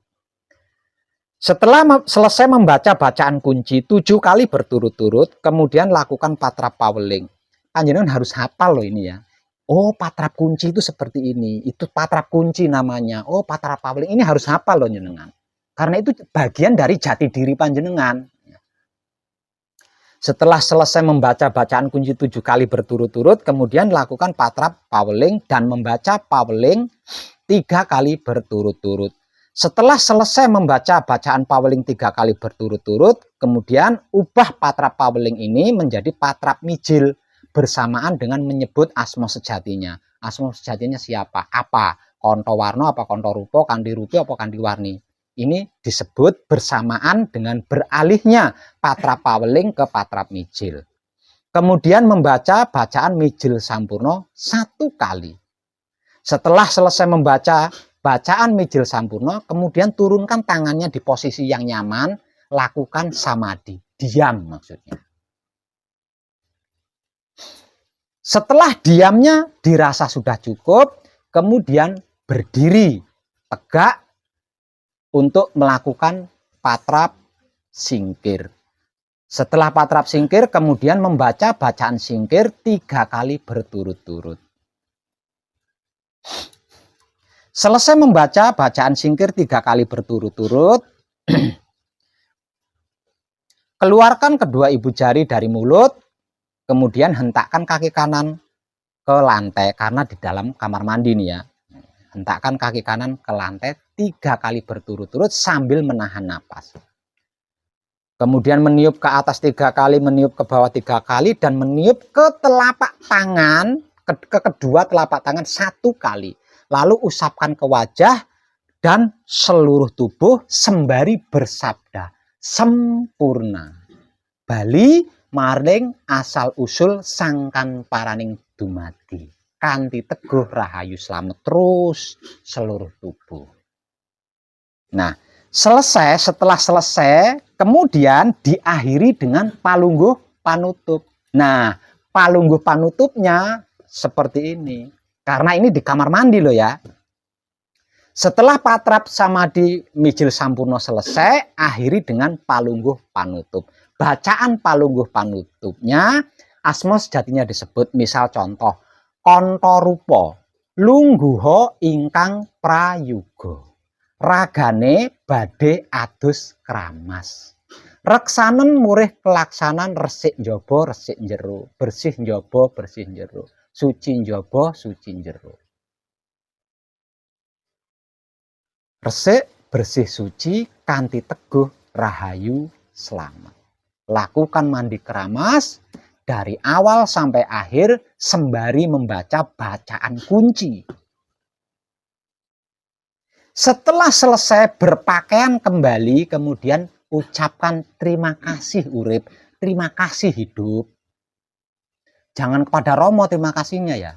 Setelah selesai membaca bacaan kunci 7 kali berturut-turut, kemudian lakukan patrap paweling. Panjenengan harus hafal loh ini ya. Oh, patrap kunci itu seperti ini. Itu patrap kunci namanya. Oh, patrap paweling ini harus hafal loh jenengan. Karena itu bagian dari jati diri panjenengan. Setelah selesai membaca bacaan kunci 7 kali berturut-turut, kemudian lakukan patrap paweling dan membaca paweling 3 kali berturut-turut. Setelah selesai membaca bacaan paweling 3 kali berturut-turut, kemudian ubah patrap paweling ini menjadi patrap mijil bersamaan dengan menyebut asma sejatinya. Asma sejatinya siapa? Apa? Konto warno, apa konto rupo, kandi rupi, apa kandi warni. Ini disebut bersamaan dengan beralihnya patrap paweling ke patrap mijil. kemudian membaca bacaan Mijil Sampurno 1 kali. Setelah selesai membaca bacaan Mijil Sampurno, kemudian turunkan tangannya di posisi yang nyaman, lakukan samadhi, diam maksudnya. Setelah diamnya dirasa sudah cukup, kemudian berdiri tegak untuk melakukan patrap singkir. Setelah patrap singkir, kemudian membaca bacaan singkir 3 kali berturut-turut. Selesai membaca bacaan singkir 3 kali berturut-turut, keluarkan kedua ibu jari dari mulut, kemudian hentakkan kaki kanan ke lantai, karena di dalam kamar mandi nih ya. Hentakkan kaki kanan ke lantai 3 kali berturut-turut sambil menahan napas. Kemudian meniup ke atas 3 kali, meniup ke bawah 3 kali, dan meniup ke telapak tangan, ke kedua telapak tangan 1 kali. Lalu usapkan ke wajah dan seluruh tubuh sembari bersabda, sempurna. Bali maring asal usul sangkan paraning dumadi. Kanthi teguh rahayu slamet terus seluruh tubuh. Nah, setelah selesai, kemudian diakhiri dengan palungguh panutup. Nah, palungguh panutupnya seperti ini. Karena ini di kamar mandi loh ya. Setelah patrap samadhi Mijil Sampurno selesai, akhiri dengan palungguh panutup. Bacaan palungguh panutupnya, asma sejatinya disebut, misal contoh, Kontorupa lungguha ingkang prayuga. Ragane badhe adus kramas. Reksanen murih kelaksanan resik njaba resik njero. Bersih njaba bersih njero. Suci njaba suci njero. Resik bersih suci kanthi teguh rahayu selamat. Lakukan mandi keramas dari awal sampai akhir sembari membaca bacaan kunci. Setelah selesai berpakaian kembali, kemudian ucapkan terima kasih urip, terima kasih hidup. Jangan kepada Romo terima kasihnya ya.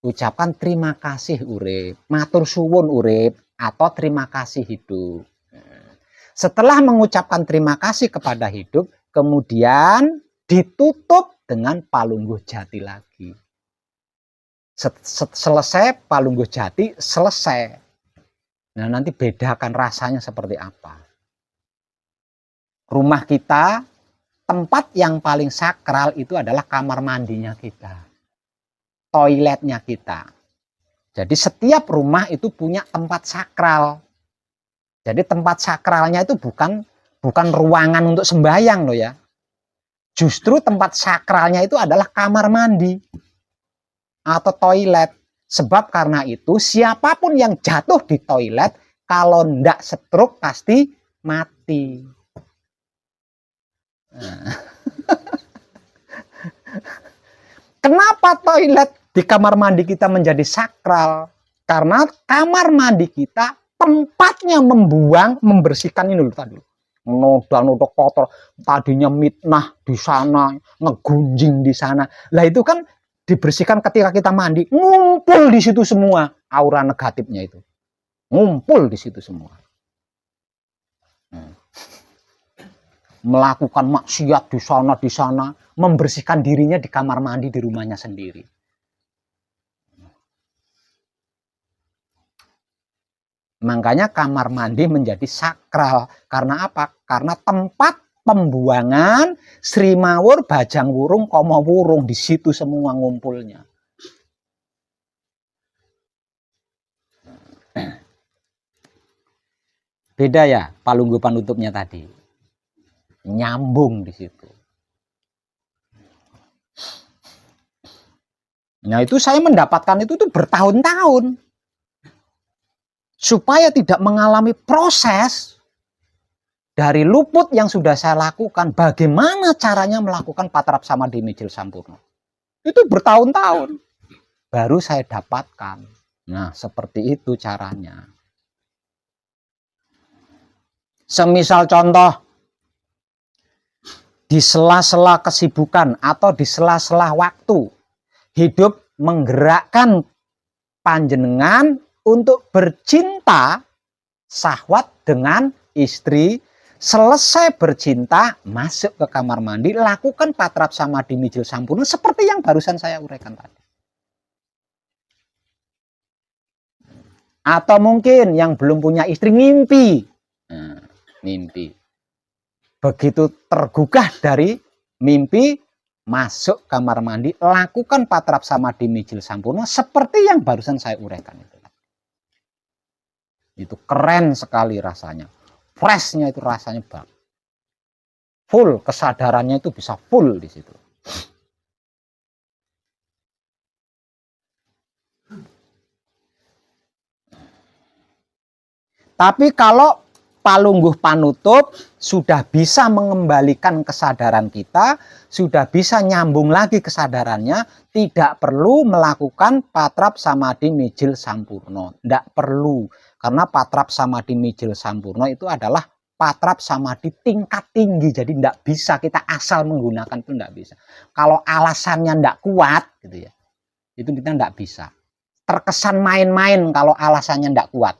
Ucapkan terima kasih urip, matur suwun urip, atau terima kasih hidup. Setelah mengucapkan terima kasih kepada hidup, kemudian ditutup dengan palungguh jati lagi. Selesai palungguh jati, selesai. Nah, nanti bedakan rasanya seperti apa. Rumah kita, tempat yang paling sakral itu adalah kamar mandinya kita. Toiletnya kita. Jadi setiap rumah itu punya tempat sakral. Jadi tempat sakralnya itu bukan ruangan untuk sembahyang loh ya. Justru tempat sakralnya itu adalah kamar mandi atau toilet. Sebab karena itu siapapun yang jatuh di toilet kalau ndak stroke pasti mati. Nah. Kenapa toilet di kamar mandi kita menjadi sakral? Karena kamar mandi kita tempatnya membersihkan ini loh tadi. Noda-noda kotor, tadinya mitnah di sana, ngegunjing di sana. Lah itu kan dibersihkan ketika kita mandi, ngumpul di situ semua aura negatifnya itu. Ngumpul di situ semua. Melakukan maksiat di sana, membersihkan dirinya di kamar mandi di rumahnya sendiri. Makanya kamar mandi menjadi sakral. Karena apa? Karena tempat pembuangan Sri Mawur, Bajang Wurung, Komo Wurung, di situ semua ngumpulnya. Beda ya palungguh panutupnya tadi. Nyambung di situ. Nah, itu saya mendapatkan itu tuh bertahun-tahun. Supaya tidak mengalami proses dari luput yang sudah saya lakukan, bagaimana caranya melakukan patrap samadhi Mijil Sampurno. Itu bertahun-tahun baru saya dapatkan. Nah, seperti itu caranya. Semisal contoh, di sela-sela kesibukan atau di sela-sela waktu hidup menggerakkan panjenengan untuk bercinta syahwat dengan istri. Selesai bercinta, masuk ke kamar mandi, lakukan patrap samadhi mijil sampurna seperti yang barusan saya uraikan tadi. Atau mungkin yang belum punya istri mimpi. Nah, mimpi. Begitu tergugah dari mimpi, masuk kamar mandi, lakukan patrap samadhi mijil sampurna seperti yang barusan saya uraikan itu. Itu keren sekali rasanya. Freshnya itu rasanya bang. Full, kesadarannya itu bisa full di situ. Tapi kalau palungguh panutup sudah bisa mengembalikan kesadaran kita, sudah bisa nyambung lagi kesadarannya, tidak perlu melakukan patrap samadhi mijil sampurna. Tidak perlu. Karena patrap samadhi mijil sampurna itu adalah patrap samadhi tingkat tinggi. Jadi tidak bisa kita asal menggunakan itu, tidak bisa. Kalau alasannya tidak kuat, gitu ya, itu kita tidak bisa. Terkesan main-main kalau alasannya tidak kuat.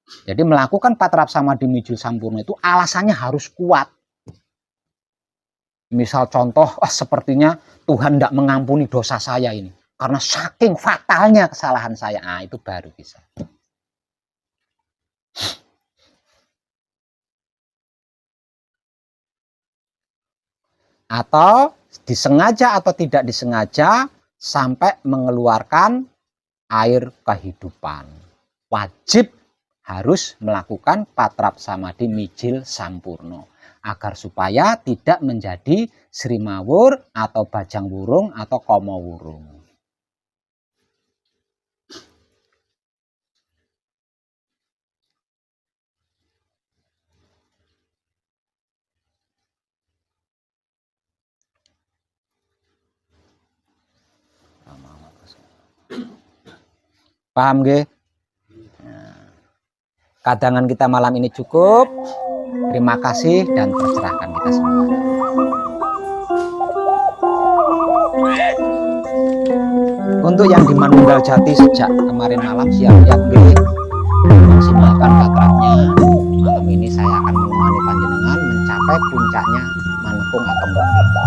Jadi melakukan patrap samadhi mijil sampurna itu alasannya harus kuat. Misal contoh, sepertinya Tuhan tidak mengampuni dosa saya ini karena saking fatalnya kesalahan saya. Itu baru bisa. Atau disengaja atau tidak disengaja sampai mengeluarkan air kehidupan. Wajib harus melakukan patrap samadhi mijil sampurna agar supaya tidak menjadi Sri Mawur atau Bajang Wurung atau Komo Wurung. Paham nggih? Kadangan kita malam ini cukup. Terima kasih dan tercerahkan kita semua. Untuk yang di Manunggal Jati sejak kemarin malam siap-siap nggih. Maksimalkan patrapnya. Malam ini saya akan menemani panjenengan mencapai puncaknya Manekung atau Mbak.